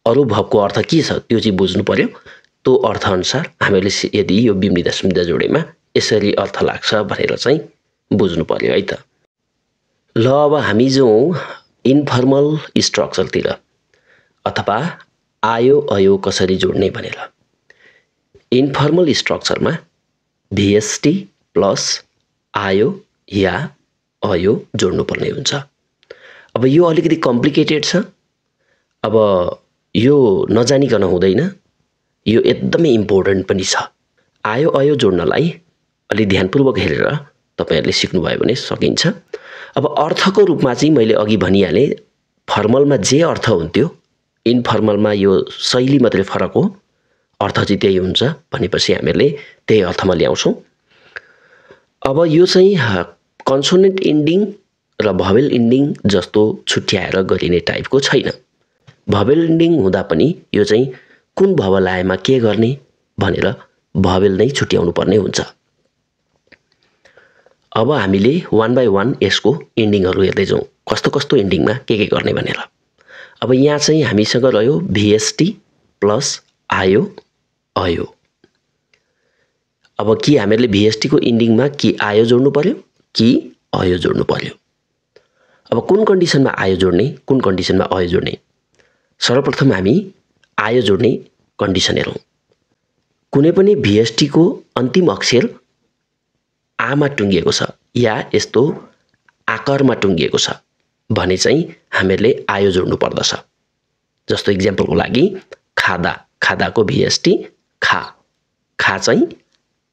अरु भवको अर्थ के छ त्यो चाहिँ बुझ्नु पर्यो त्यो अर्थ अनुसार हामीले यदि यो बिम्निदा सुम्निदा जोडेमा यसरी अर्थ लाग्छ भनेर चाहिँ बुझ्नु पर्यो है त ल अब हामी जो इन्फर्मल स्ट्रक्चरतिर अथवा आयो अयो कसरी जोड्ने भनेर इन्फर्मल स्ट्रक्चरमा VST प्लस आयो या अयो जोड्नु पर्ने हुन्छ अब यो अलिकति कम्प्लिकेटेड छ अब यो नजानिकन हुँदैन यो एकदमै इम्पोर्टेन्ट पनि छ आयो अयो जोड्नलाई अलि ध्यानपूर्वक हेरेर तपाईहरुले सिक्नु भयो भने सकिन्छ अब अर्थको रूपमा चाहिँ मैले अघि भनिहाले फर्मलमा जे अर्थ हुन्थ्यो इन्फर्मलमा यो शैली मात्रै फरक हो अर्थ चाहिँ त्यही हुन्छ भनेपछि हामीले त्यही अर्थमा ल्याउँछौं अब यो चाहिँ कन्सोनेन्ट इन्डिङ र भवेल इन्डिङ जस्तो छुट्याएर गरिने टाइपको छैन भवेल इन्डिङ हुँदा पनि यो चाहिँ कुन भवल आएमा के गर्ने भनेर भवेल नै छुट्याउनु पर्ने हुन्छ अब हामीले 1 by 1 यसको इन्डिङहरु हेर्दै जाउँ कस्तो कस्तो इन्डिङमा के गर्ने भनेर। अब यहाँ चाहिँ हामीसँग रह्यो VST प्लस आयो अयो। अब के हामीले VST को इन्डिङमा कि आयो जोड्नु पर्यो कि अयो जोड्नु पर्यो। अब कुन कन्डिसनमा आयो जोड्ने कुन कन्डिसनमा अयो जोड्ने। सर्वप्रथम हामी आयो जोड्ने कन्डिसन हेरौं। कुनै पनि VST को अन्तिम अक्षर आ मा टुङ्गिएको छ या यस्तो आकारमा टुङ्गिएको छ भने चाहिँ हामीले आयो जोड्नु पर्दछ। जस्तो एक्जाम्पलको लागि खादा, खादाको VST खा, खा चाहिँ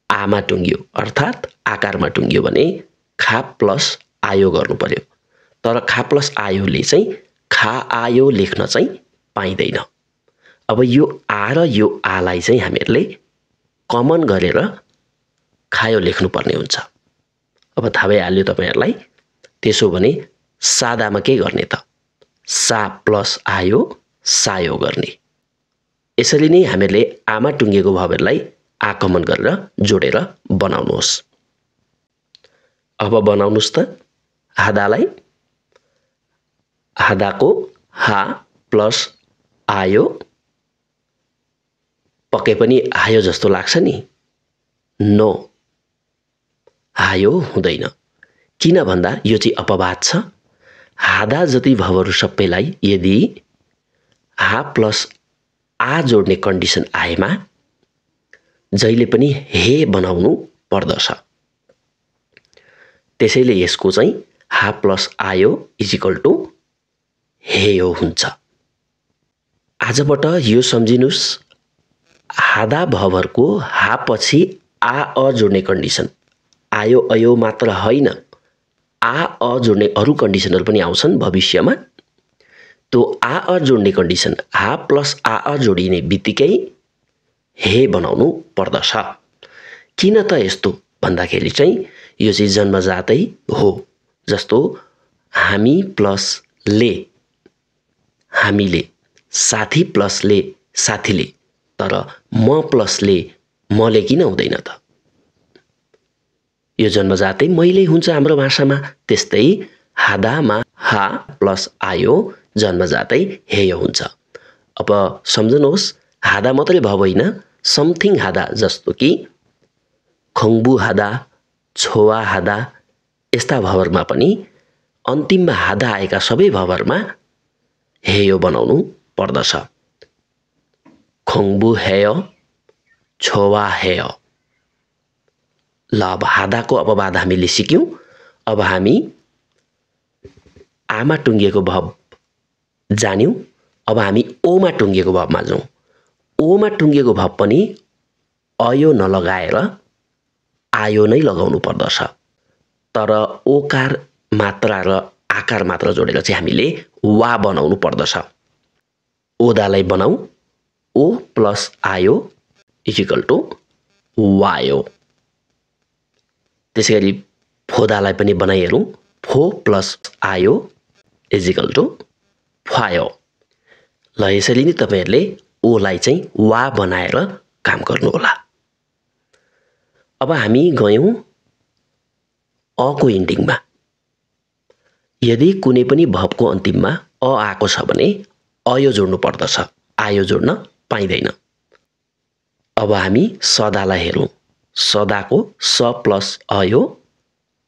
आ मा टुङ्गियो अर्थात आकारमा टुङ्गियो भने खा प्लस आयो गर्नु पर्यो। तर खा प्लस आयोले चाहिँ खा आयो लेख्न चाहिँ पाइदैन। अब यो आ र यो आलाई चाहिँ हामीले कमन गरेर खायो लेख्नु पर्ने हुन्छ। अब थाहा भइहाल्यो तपाईहरुलाई। त्यसो भने सादामा के गर्ने त सा प्लस आयो सायो गर्ने। यसरी नै हामीले आमा टुङ्गेको भवरलाई आ कमन गरेर जोडेर बनाउनुहोस्। अब बनाउनुस् त हादालाई। हादाको हा प्लस आयो पक्कै पनि आयो जस्तो लाग्छ नि। नो, आयो हुँदैन। किन भन्दा यो चाहिँ अपवाद छ। हादा जति भवहरु सबैलाई यदि हा प्लस आ जोड्ने कन्डिसन आएमा जहिले पनि हे बनाउनु पर्दछ। त्यसैले यसको चाहिँ हा प्लस आयो इज इक्वल टु हेयो हुन्छ। आजबाट यो सम्झिनुस् हादा भवहरुको हा पछि आ अ जोड्ने कन्डिसन आयो अयो मात्र हैन, आ अ जोड्ने अरु कन्डिसनहरु पनि आउँछन् भविष्यमा। त्यो आ अ जोड्ने कन्डिसन हा प्लस आ अ जोडिने बित्तिकै हे बनाउनु पर्दछ। किन त यस्तो भन्दाखेरि चाहिँ यो चाहिँ जन्मजातै हो। जस्तो हामी प्लस ले हामीले, साथी प्लस ले साथीले, तर म प्लस ले मले किन हुँदैन त। यो जन्मजातै मैले हुन्छ हाम्रो भाषामा। त्यस्तै हादामा हा प्लस आयो जन्मजातै हेयो हुन्छ। अब सम्झनुहोस् हादा मात्रै भव हैन समथिङ हादा जस्तो कि खङबु हादा, छोवा हादा यस्ता भवहरुमा पनि अन्तिममा हादा आएका सबै भवहरुमा हेयो बनाउनु पर्दछ। खङबु हेयो, छोवा हेयो। ल अब हादाको अपवाद हामीले सिक्यौं। अब हामी आमा टुङ्गिएको भव जान्यौं। अब हामी ओमा टुङ्गिएको भवमा जाउँ। ओमा टुङ्गिएको भव पनि अयो नलगाएर आयो नै लगाउनु पर्दछ। तर ओकार मात्रा र आकार मात्र जोडेर चाहिँ हामीले वा बनाउनु पर्दछ। ओदालाई बनाऊ ओ प्लस आयो इज इक्वल टु वायो। त्यसैगरी फोदालाई पनि बनाइ हेरौं। फो प्लस आयो इज इक्वल टु फायो। ल यसरी नै तपाईहरुले ओलाई चाहिँ वा बनाएर काम गर्नु होला। अब हामी गयौं अ को इन्डिङमा। यदि कुनै पनि भवको अन्तिममा अ आएको छ भने अयो जोड्नु पर्दछ, आयो जोड्न पाइदैन। अब हामी सदालाई हेरौं। सदाको स प्लस अयो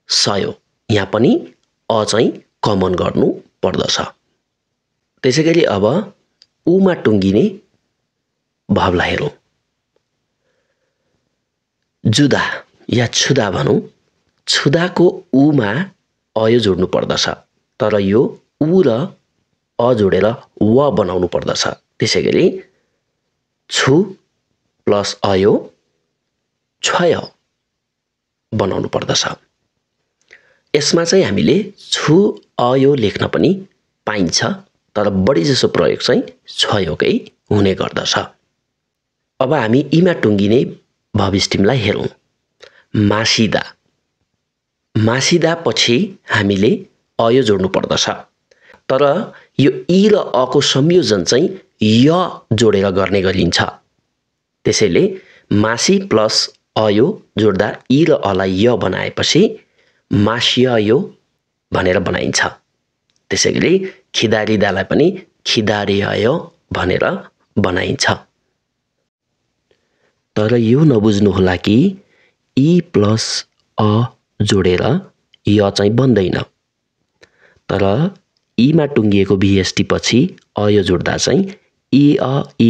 सयो। यहाँ पनि अ चाहिँ कमन गर्नु पर्दछ। त्यसैगरी अब उमा टुङ्गिने भवलाई हेरौं। जुदा या छुदा भनौं। छुदाको उमा अयो जोड्नु पर्दछ। तर यो उ र अ जोडेर व बनाउनु पर्दछ। त्यसैगरी छु प्लस अयो छय बनाउनु पर्दछ। यसमा चाहिँ हामीले छु अयो लेख्न पनि पाइन्छ। तर बढी जसो प्रयोग चाहिँ छयोकै हुने गर्दछ। अब हामी इमा टुङ्गिने भवस्टिमलाई हेरौं। मासिदा। मासिदा पछि हामीले अयो जोड्नु पर्दछ। तर यो इ र अ को संयोजन चाहिँ य जोडेर गर्ने गरिन्छ। त्यसैले मासी प्लस अयो जोड्दा इ र अ लाई य बनाएपछि मास्यायो भनेर बनाइन्छ। त्यसैगरी खिदारिदालाई पनि खिदारियायो भनेर बनाइन्छ। तर यो नबुझ्नुहोला कि इ प्लस अ जोडेर य चाहिँ बन्दैन। तर ईमा टुङ्गिएको VST पछि अयो जोड्दा चाहिँ इ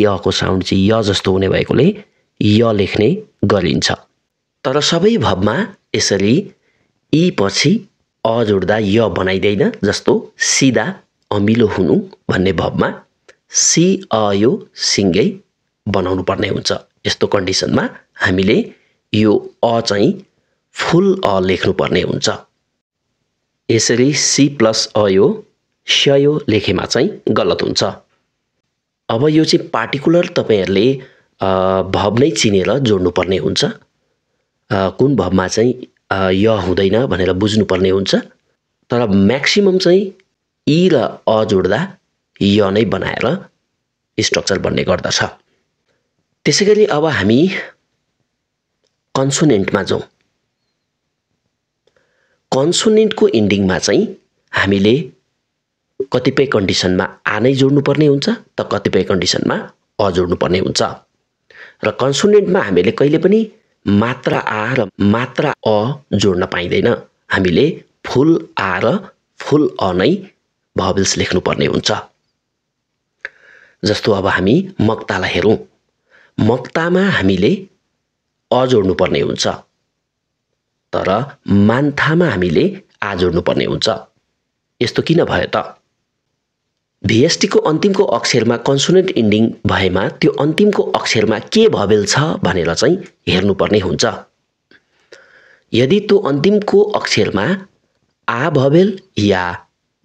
अ को साउन्ड चाहिँ य जस्तो हुने भएकोले य लेख्ने गरिन्छ। तर सबै भवमा यसरी इ पछि अ जोड्दा य बनाइदैन। जस्तो सिधा अमिलो हुनु भन्ने भवमा सि अ यो सिङ्गै बनाउनु पर्ने हुन्छ। यस्तो कन्डिसनमा हामीले यो अ चाहिँ फुल अ लेख्नु पर्ने हुन्छ। यसरी सी प्लस अ यो स्यो लेखेमा चाहिँ गलत हुन्छ। अब यो चाहिँ पार्टिकुलर तपाईहरुले भव नै चिनेर जोड्नु पर्ने हुन्छ। कुन भवमा चाहिँ य हुँदैन भनेर बुझ्नु पर्ने हुन्छ। तर म्याक्सिमम चाहिँ इ र अ जोड्दा य नै बनाएर स्ट्रक्चर बन्ने गर्दछ। त्यसैगरी अब हामी कन्सोनेन्टमा जाउँ। कन्सोनेन्टको इन्डिङमा चाहिँ हामीले कतिपय कन्डिसनमा आ नै जोड्नु पर्ने हुन्छ त कतिपय कन्डिसनमा अ जोड्नु पर्ने हुन्छ। र कन्सोनेन्टमा हामीले कहिले पनि मात्रा आ र मात्रा अ जोड्न पाइँदैन। हामीले फुल आ र फुल अ नै भवेल्स लेख्नु पर्ने हुन्छ। जस्तो अब हामी मक्तालाई हेरौँ। मक्तामा हामीले अ जोड्नु पर्ने हुन्छ। तर मान्थामा हामीले आ जोड्नु पर्ने हुन्छ। यस्तो किन भयो त? VST को अन्तिमको अक्षरमा कन्सोनेन्ट इन्डिङ भएमा त्यो अन्तिमको अक्षरमा के भवेल छ भनेर चाहिँ हेर्नुपर्ने हुन्छ। यदि त्यो अन्तिमको अक्षरमा आ भवेल या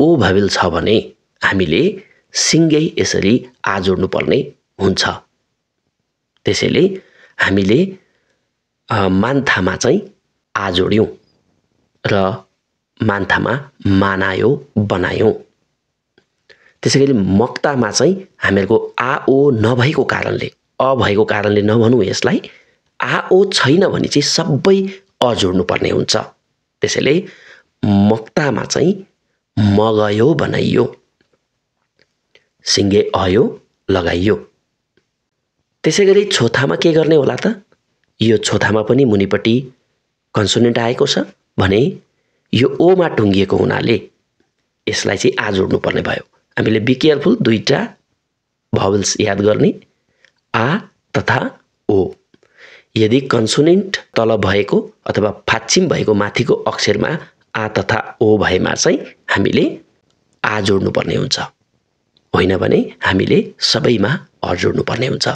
ओ भवेल छ भने हामीले सिङ्गै यसरी आ जोड्नु पर्ने हुन्छ। त्यसैले हामीले मान्थामा चाहिँ आ जोड्यौं र मान्थामा मानायो बनायौं। त्यसैगरी मक्तामा चाहिँ हामीहरूको आ ओ नभएको कारणले अ भएको कारणले नभनौं यसलाई आ ओ छैन भने चाहिँ सबै अ जोड्नु पर्ने हुन्छ। त्यसैले मक्तामा चाहिँ मगयो बनाइयो सिङ्गे अयो लगाइयो। त्यसैगरी छोथामा के गर्ने होला त? यो छोथामा पनि मुनिपट्टि कन्सोनेन्ट आएको छ भने यो ओ मा टुङ्गिएको हुनाले यसलाई चाहिँ आ जोड्नु पर्ने भयो। हामीले बी केयरफुल दुईटा भवेल्स याद गर्ने आ तथा ओ। यदि कन्सोनेन्ट तल भएको अथवा फाच्चिम भएको माथिको अक्षरमा आ तथा ओ भएमा चाहिँ हामीले आ जोड्नु पर्ने हुन्छ। होइन भने हामीले सबैमा अ जोड्नु पर्ने हुन्छ।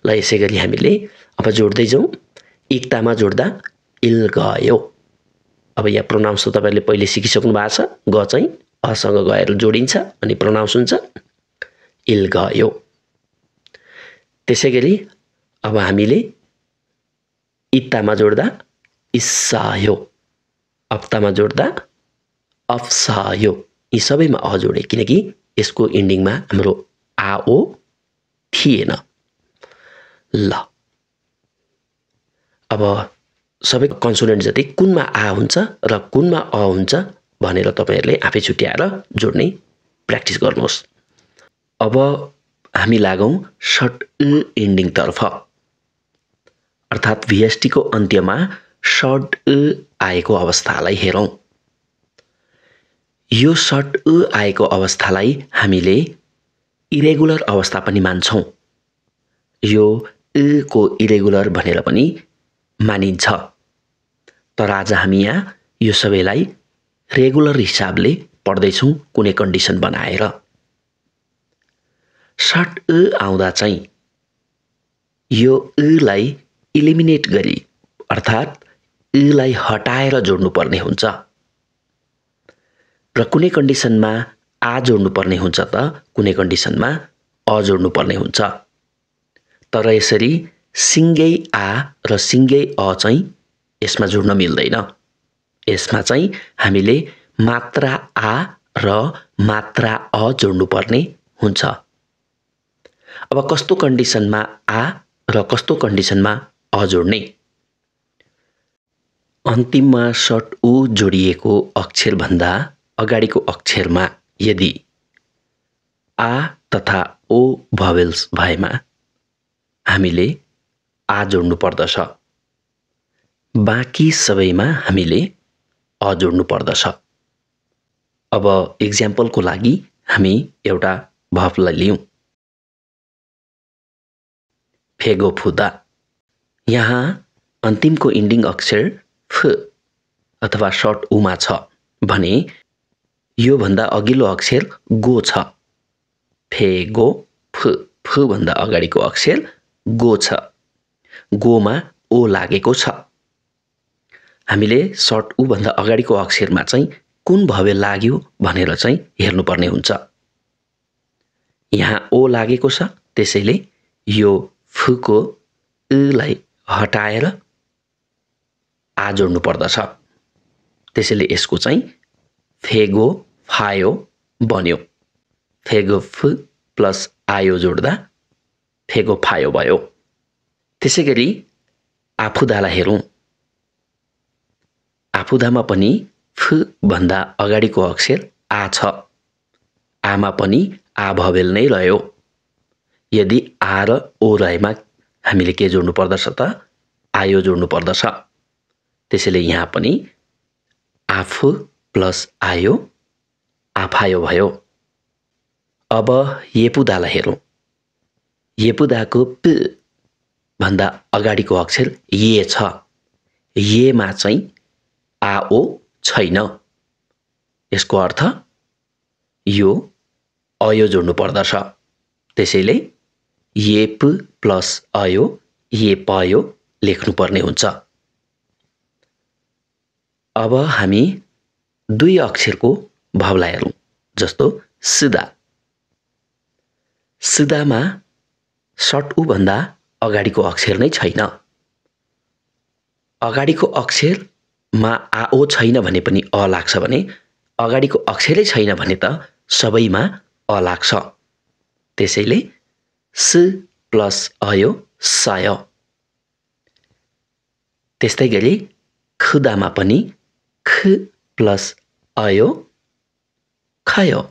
ल यसैगरी हामीले अब जोड्दै जाउँ। इक्तामा जोड्दा इल गयो। अब यहाँ प्रोनाउन्स त तपाईहरुले पहिले सिकिसक्नु भएको छ। ग चाहिँ असँग गएर जोडिन्छ अनि प्रोनाउन्स हुन्छ इल गयो। त्यसैगरी अब हामीले इत्तामा जोड्दा इस्सायो। अफ्तामा जोड्दा अफ्सायो। यी सबैमा अ जोडे किनकि यसको इन्डिङमा हाम्रो आ ओ थिएन। ल अब सबै कन्सोनेन्ट जति कुनमा आ हुन्छ र कुनमा अ हुन्छ भनेर तपाईहरुले आफै छुट्याएर जोड्ने प्र्याक्टिस गर्नुहोस्। अब हामी लागौं शर्ट इन्डिङ तर्फ। अर्थात् VST को अन्त्यमा शर्ट आएको अवस्थालाई हेरौं। यो शर्ट आएको अवस्थालाई हामीले इरेगुलर अवस्था पनि मान्छौं। यो को इरेगुलर भनेर पनि मानिन्छ। तर आज हामी यहाँ यो सबैलाई रेगुलर हिसाबले पढ्दै छौं कुनै कन्डिसन बनाएर। शर्ट आउँदा चाहिँ यो लाई इलिमिनेट गरी अर्थात् लाई हटाएर जोड्नु पर्ने हुन्छ। र कुनै कन्डिसनमा आ जोड्नु पर्ने हुन्छ त कुनै कन्डिसनमा अ जोड्नु पर्ने हुन्छ। तर यसरी सिङ्गै आ र सिङ्गै अ चाहिँ यसमा जोड्न मिल्दैन। यसमा चाहिँ हामीले मात्रा आ र मात्रा अ जोड्नु पर्ने हुन्छ। अब कस्तो कन्डिसनमा आ र कस्तो कन्डिसनमा अ जोड्ने? अन्तिममा शर्ट उ जोडिएको अक्षरभन्दा अगाडिको अक्षरमा यदि आ तथा ओ भवेल्स भएमा हामीले आ जोड्नु पर्दछ। बाँकी सबैमा हामीले अ जोड्नु पर्दछ। अब एक्जाम्पलको लागि हामी एउटा भर्बलाई लियौं। फेगो फुदा। यहाँ अन्तिमको इन्डिङ अक्षर फ अथवा सर्ट उमा छ भने यो भन्दा अघिल्लो अक्षर गो छ। फेगो फ भन्दा अगाडिको अक्षर गो छ। गोमा ओ लागेको छ। हामीले सर्ट उ भन्दा अगाडिको अक्षरमा चाहिँ कुन भवेल लाग्यो भनेर चाहिँ हेर्नुपर्ने हुन्छ। यहाँ ओ लागेको छ, त्यसैले यो फको लाई हटाएर आ जोड्नु पर्दछ। त्यसैले यसको चाहिँ फेगो फायो बन्यो। फेगो फ प्लस आयो जोड्दा फेगो फायो भयो। त्यसैगरी आफुदालाई हेरौं। आफुदामा पनि फ भन्दा अगाडिको अक्षर आ छ। आमा पनि आ भवेल नै रह्यो। यदि आ र ओ रहेमा हामीले के जोड्नु पर्दछ त आयो जोड्नु पर्दछ। त्यसैले यहाँ पनि आफु प्लस आयो आफायो भयो। अब येपुदालाई हेरौं। येपुदाको प भन्दा अगाडिको अक्षर ये छ। येमा चाहिँ आ ओ छैन। यसको अर्थ यो अयो जोड्नु पर्दछ। त्यसैले ये प प्लस अयो ये पयो लेख्नुपर्ने हुन्छ। अब हामी दुई अक्षरको भवलाई हेरौं, जस्तो सिदा। सिदामा सर्ट उ भन्दा अगाडिको अक्षर नै छैन। अगाडिको अक्षरमा आ ओ छैन भने पनि अ लाग्छ भने अगाडिको अक्षरै छैन भने त सबैमा अ लाग्छ। त्यसैले स प्लस अयो सय। त्यस्तै गरी खुदामा पनि ख प्लस अयो खयो।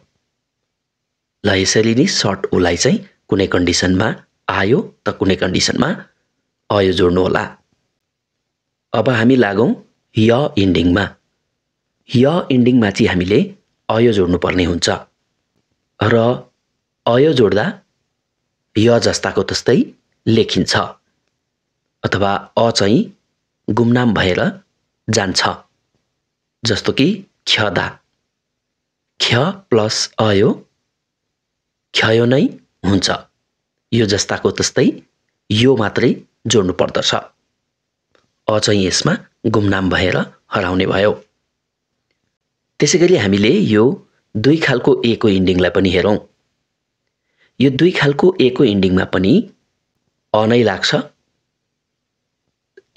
ल यसरी नै सर्ट उलाई चाहिँ कुनै कन्डिसनमा आयो त कुनै कन्डिसनमा अयो जोड्नु होला। अब हामी लागौं य इन्डिङमा। य इन्डिङमा चाहिँ हामीले अयो जोड्नु पर्ने हुन्छ र अयो जोड्दा य जस्ताको तस्तै लेखिन्छ अथवा अ चाहिँ गुमनाम भएर जान्छ। जस्तो कि ख्यदा। ख्य प्लस अयो ख्ययो नै हुन्छ। यो जस्ताको तस्तै यो मात्रै जोड्नु पर्दछ। अ चाहिँ यसमा गुमनाम भएर हराउने भयो। त्यसैगरी हामीले यो दुई खालको ए को इन्डिङलाई पनि हेरौं। यो दुई खालको ए को इन्डिङमा पनि अ नै लाग्छ।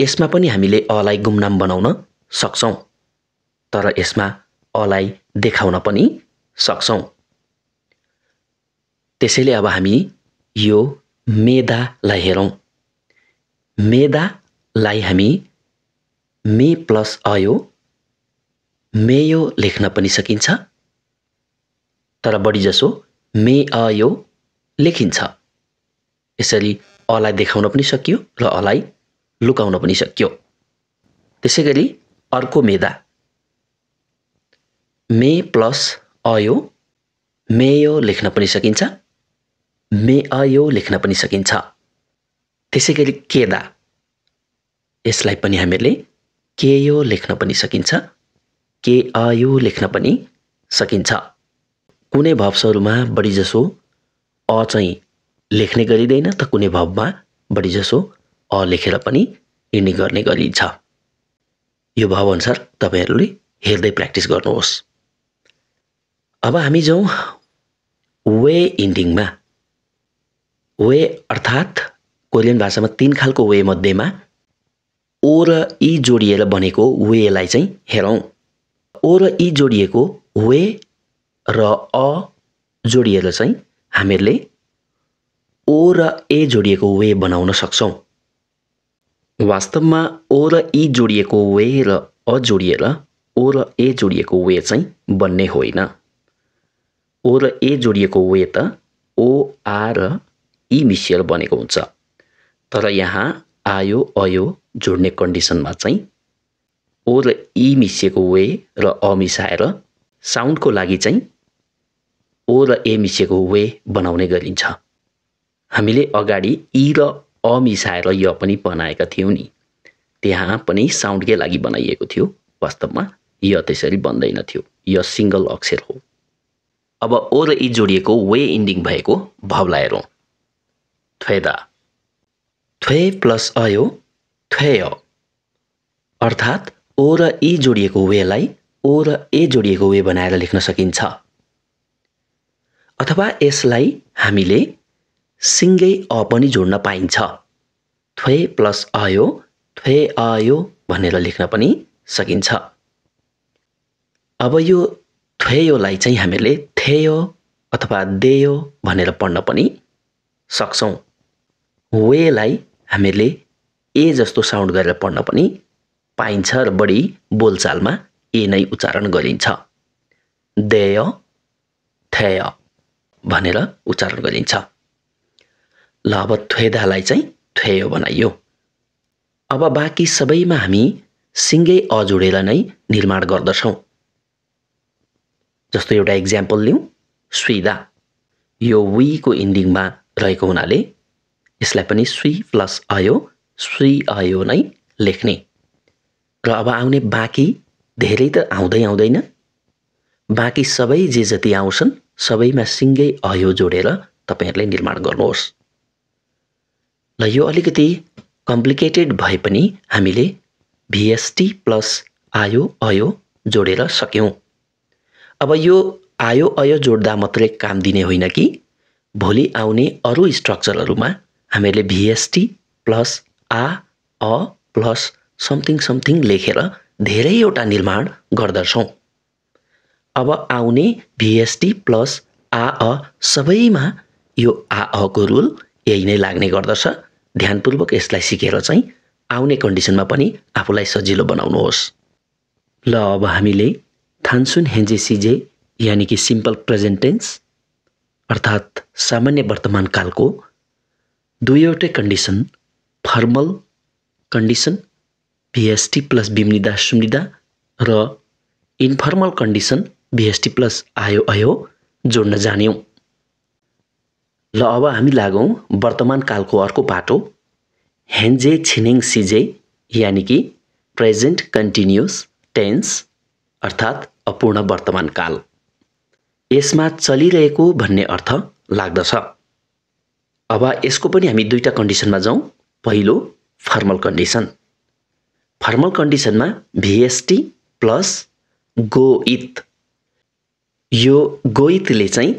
यसमा पनि हामीले अ लाई गुमनाम बनाउन सक्छौं, तर यसमा अ लाई देखाउन पनि सक्छौं। त्यसैले अब हामी यो मेदालाई हेरौं। मेदालाई हामी मे प्लस अयो मेयो लेख्न पनि सकिन्छ, तर बढी जसो मे अयो लेखिन्छ। यसरी अ लाई देखाउन पनि सकियो र अ लाई लुकाउन पनि सकियो। त्यसैगरी अर्को मेदा। मे प्लस अयो मेयो लेख्न पनि सकिन्छ, मे अयो लेख्न पनि सकिन्छ। त्यसैगरी केदा। यसलाई पनि हामीले केयो लेख्न पनि सकिन्छ, के अयो लेख्न पनि सकिन्छ। कुनै भर्ब्सहरुमा बढी जसो अ चाहिँ लेख्ने गरिदैन त कुनै भर्बमा बढी जसो अ लेखेर पनि इन्डिङ गर्ने गरिन्छ। यो भर्ब अनुसार तपाईहरुले हेर्दै प्र्याक्टिस गर्नुहोस्। अब हामी जाउँ वे इन्डिङमा। वे अर्थात् कोरियन भाषामा तीन खालको वे मध्येमा ओ र ई जोडिएर बनेको वेलाई चाहिँ हेरौं। ओ र ई जोडिएको वे र अ जोडिएर चाहिँ हामीहरूले ओ र ए जोडिएको वे बनाउन सक्छौं। वास्तवमा ओ र ई जोडिएको वे र अ जोडिएर ओ र ए जोडिएको वे चाहिँ बन्ने होइन। ओ र ए जोडिएको वे त ओ आ र ई मिसिएर बनेको हुन्छ। तर यहाँ आयो अयो जोड्ने कन्डिसनमा चाहिँ ओ र ई मिसिएको वे र अ मिसाएर साउन्डको लागि चाहिँ ओ र ए मिसिएको वे बनाउने गरिन्छ। हामीले अगाडि ई र अ मिसाएर य पनि बनाएका थियौँ नि, त्यहाँ पनि साउन्डकै लागि बनाइएको थियो। वास्तवमा य त्यसरी बन्दैन थियो, य सिंगल अक्षर हो। अब ओ र ई जोडिएको वे इन्डिङ भएको भावलाई हेरौँ। थ्वेदा, थ्वे प्लस अयो थ्वेय, अर्थात् ओ र ई जोडिएको वेलाई ओ र ए जोडिएको वे बनाएर लेख्न सकिन्छ। अथवा यसलाई हामीले सिंगै अ पनि जोड्न पाइन्छ। थ्वे प्लस अयो थ्वे आयो भनेर लेख्न पनि सकिन्छ। अब यो थ्वेयोलाई चाहिँ हामीले थेयो अथवा देयो भनेर पढ्न पनि सक्छौं। वेलाई हामीले ए जस्तो साउन्ड गरेर पढ्न पनि पाइन्छ र बढी बोलचालमा ए नै उच्चारण गरिन्छ। देय थेय भनेर उच्चारण गरिन्छ। ल अब थ्वेदालाई चाहिँ थ्वेयो बनाइयो। अब बाँकी सबैमा हामी सिंगै अ जोडेर नै निर्माण गर्दछौं। जस्तो एउटा इक्जाम्पल लिउँ, सुइदा। यो वी को इन्डिङमा रहेको हुनाले यसलाई पनि सुई प्लस आयो सुई आयो नै लेख्ने। र अब आउने बाँकी धेरै त आउँदैन, बाँकी सबै जे जति आउँछन् सबैमा सिंगै आयो जोडेर तपाईहरुले निर्माण गर्नुहोस्। ल यो अलिकति कम्प्लिकेटेड भए पनि हामीले VST प्लस आयो अयो जोडेर सक्यौं। अब यो आयो अयो जोड्दा मात्रै काम दिने होइन कि भोलि आउने अरु स्ट्रक्चरहरुमा हामीले VST प्लस आ अ प्लस समथिङ समथिङ लेखेर धेरैवटा निर्माण गर्दछौं। अब आउने VST प्लस आ अ सबैमा यो आ अ को रुल यही नै लाग्ने गर्दछ। ध्यानपूर्वक यसलाई सिकेर चाहिँ आउने कन्डिसनमा पनि आफूलाई सजिलो बनाउनुहोस्। ल अब हामीले थान्सुन हेन्जे सिजे यानी कि सिम्पल प्रेजेन्ट टेन्स अर्थात् सामान्य वर्तमान कालको दुईवटै condition, formal condition VST plus बिम्निदा सुम्निदा र इन्फर्मल कन्डिसन VST प्लस आयो अयो जोड्न जान्यौं। ल अब हामी लागौं वर्तमान कालको अर्को पाटो हेन्जे छिनिङ सिजे यानी कि प्रेजेन्ट कन्टिन्युअस टेन्स अर्थात् अपूर्ण वर्तमान काल। यसमा चलिरहेको भन्ने अर्थ लाग्दछ। अब यसको पनि हामी दुईटा कन्डिसनमा जाउँ। पहिलो फर्मल कन्डिसन। फर्मल कन्डिसनमा VST प्लस गोइथ। यो गोइथले चाहिँ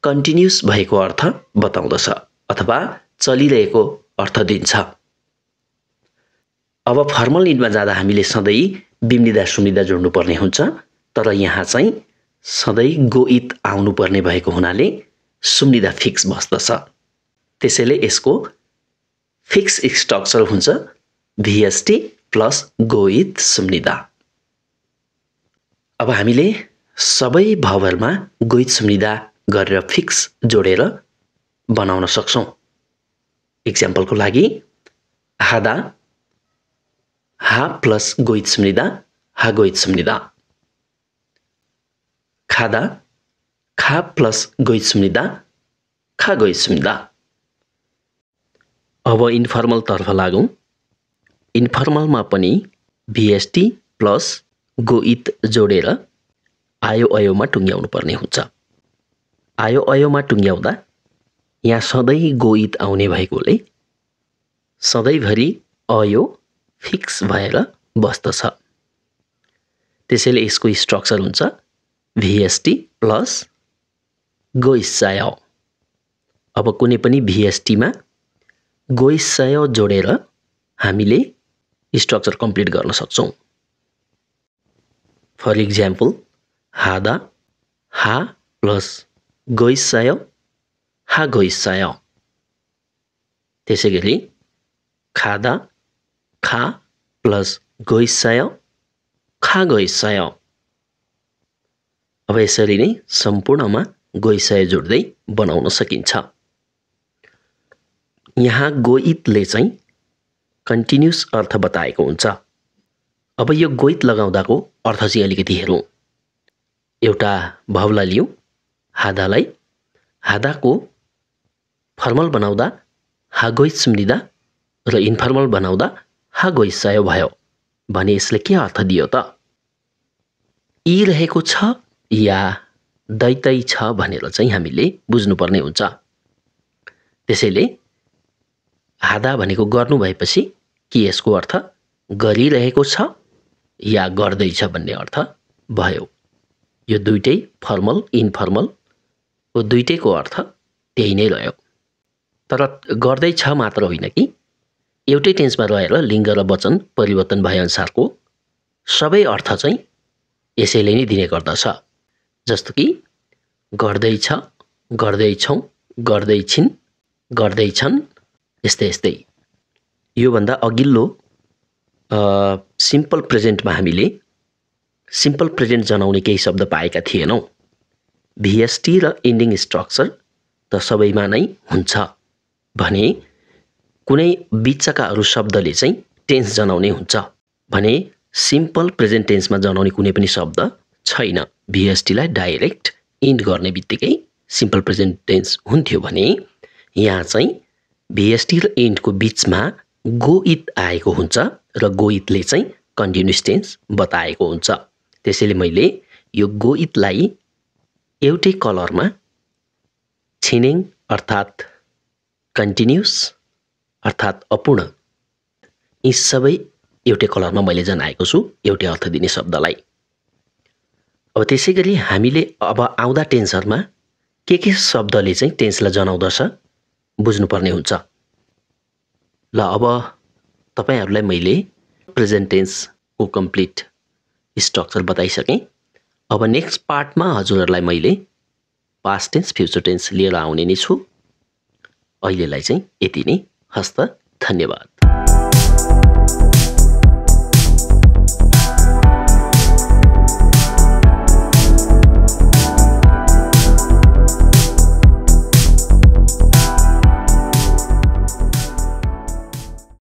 कन्टिन्युअस भएको अर्थ बताउँदछ अथवा चलिरहेको अर्थ दिन्छ। अब फर्मल निडमा जाँदा हामीले सधैं बिम्निदा सुम्निदा जोड्नु पर्ने हुन्छ, तर यहाँ चाहिँ सधैं गोइथ आउनु पर्ने भएको हुनाले सुम्निदा फिक्स बस्दछ। त्यसैले यसको फिक्स स्ट्रक्चर हुन्छ VST प्लस गोइथ सुम्निदा। अब हामीले सबै भवरमा गोइथ सुम्निदा गरेर फिक्स जोडेर बनाउन सक्छौं। एक्जाम्पलको लागि हादा हा प्लस गोइथ सुम्निदा हा गोइथ सुम्निदा। खादा खा प्लस गोइथ सुम्निदा खा गोइथ सुम्निदा। अब इन्फर्मल तर्फ लागौं। इन्फर्मलमा पनि VST प्लस गोइथ जोडेर आयो अयोमा टुङ्ग्याउनु पर्ने हुन्छ। आयो अयोमा टुङ्ग्याउँदा यहाँ सधैं गोइथ आउने भएकोले सधैँभरि अयो फिक्स भएर बस्दछ। त्यसैले यसको स्ट्रक्चर हुन्छ VST प्लस गोइसय। अब कुनै पनि VST मा गोइसय जोडेर हामीले स्ट्रक्चर कम्प्लिट गर्न सक्छौं। फर एक्जाम्पल हादा हा प्लस गोइसय हा गोइसय। त्यसैगरी खादा खा प्लस गइसय खागइसय। अब यसरी नै सम्पूर्णमा गइसय जोड्दै बनाउन सकिन्छ। यहाँ गोइतले चाहिँ कन्टिन्युस अर्थ बताएको हुन्छ। अब यो गोइत लगाउँदाको अर्थ चाहिँ अलिकति हेरौँ। एउटा भवलाई लियौँ, हादालाई। हादाको फर्मल बनाउँदा हागोइस स्मृदा र इन्फर्मल बनाउँदा हागोइसय भयो भने यसले के अर्थ दियो त? यी रहेको छ या दैतै छ भनेर चाहिँ हामीले बुझ्नुपर्ने हुन्छ। त्यसैले हादा भनेको गर्नु भएपछि के यसको अर्थ गरिरहेको छ या गर्दैछ भन्ने अर्थ भयो। यो दुईटै फर्मल इन्फर्मल को दुईटैको अर्थ त्यही नै रह्यो। तर गर्दैछ मात्र होइन कि एउटै टेन्समा रहेर लिङ्ग र वचन परिवर्तन भए अनुसारको सबै अर्थ चाहिँ यसैले नै दिने गर्दछ। जस्तो कि गर्दैछ, गर्दैछौँ, गर्दैछिन्, गर्दैछन्, यस्तै यस्तै। योभन्दा अघिल्लो सिम्पल प्रेजेन्टमा हामीले सिम्पल प्रेजेन्ट जनाउने केही शब्द पाएका थिएनौँ। भिएसटी र इन्डिङ स्ट्रक्चर त सबैमा नै हुन्छ भने कुनै बिचका अरू शब्दले चाहिँ टेन्स जनाउने हुन्छ भने सिम्पल प्रेजेन्ट टेन्समा जनाउने कुनै पनि शब्द छैन। भिएसटीलाई डाइरेक्ट इन्ड गर्ने बित्तिकै सिम्पल प्रेजेन्ट टेन्स हुन्थ्यो भने यहाँ चाहिँ भिएसटी र इन्डको बिचमा गोइत आएको हुन्छ र गोइतले चाहिँ कन्टिन्युस टेन्स बताएको हुन्छ। त्यसैले मैले यो गोइतलाई एउटै कलरमा छिनिङ अर्थात् कन्टिन्युस अर्थात् अपूर्ण यी सबै एउटै कलरमा मैले जनाएको छु एउटै अर्थ दिने शब्दलाई। अब त्यसै गरी हामीले अब आउँदा टेन्सहरूमा के शब्दले चाहिँ टेन्सलाई जनाउँदछ बुझ्नुपर्ने हुन्छ। ल अब तपाईहरुलाई मैले प्रेजेन्ट टेन्सको कम्प्लिट स्ट्रक्चर बताइसकेँ। अब नेक्स्ट पार्टमा हजुरहरूलाई मैले पास्ट टेन्स फ्युचर टेन्स लिएर आउने नै छु। अहिलेलाई चाहिँ यति नै। हस्त, धन्यवाद।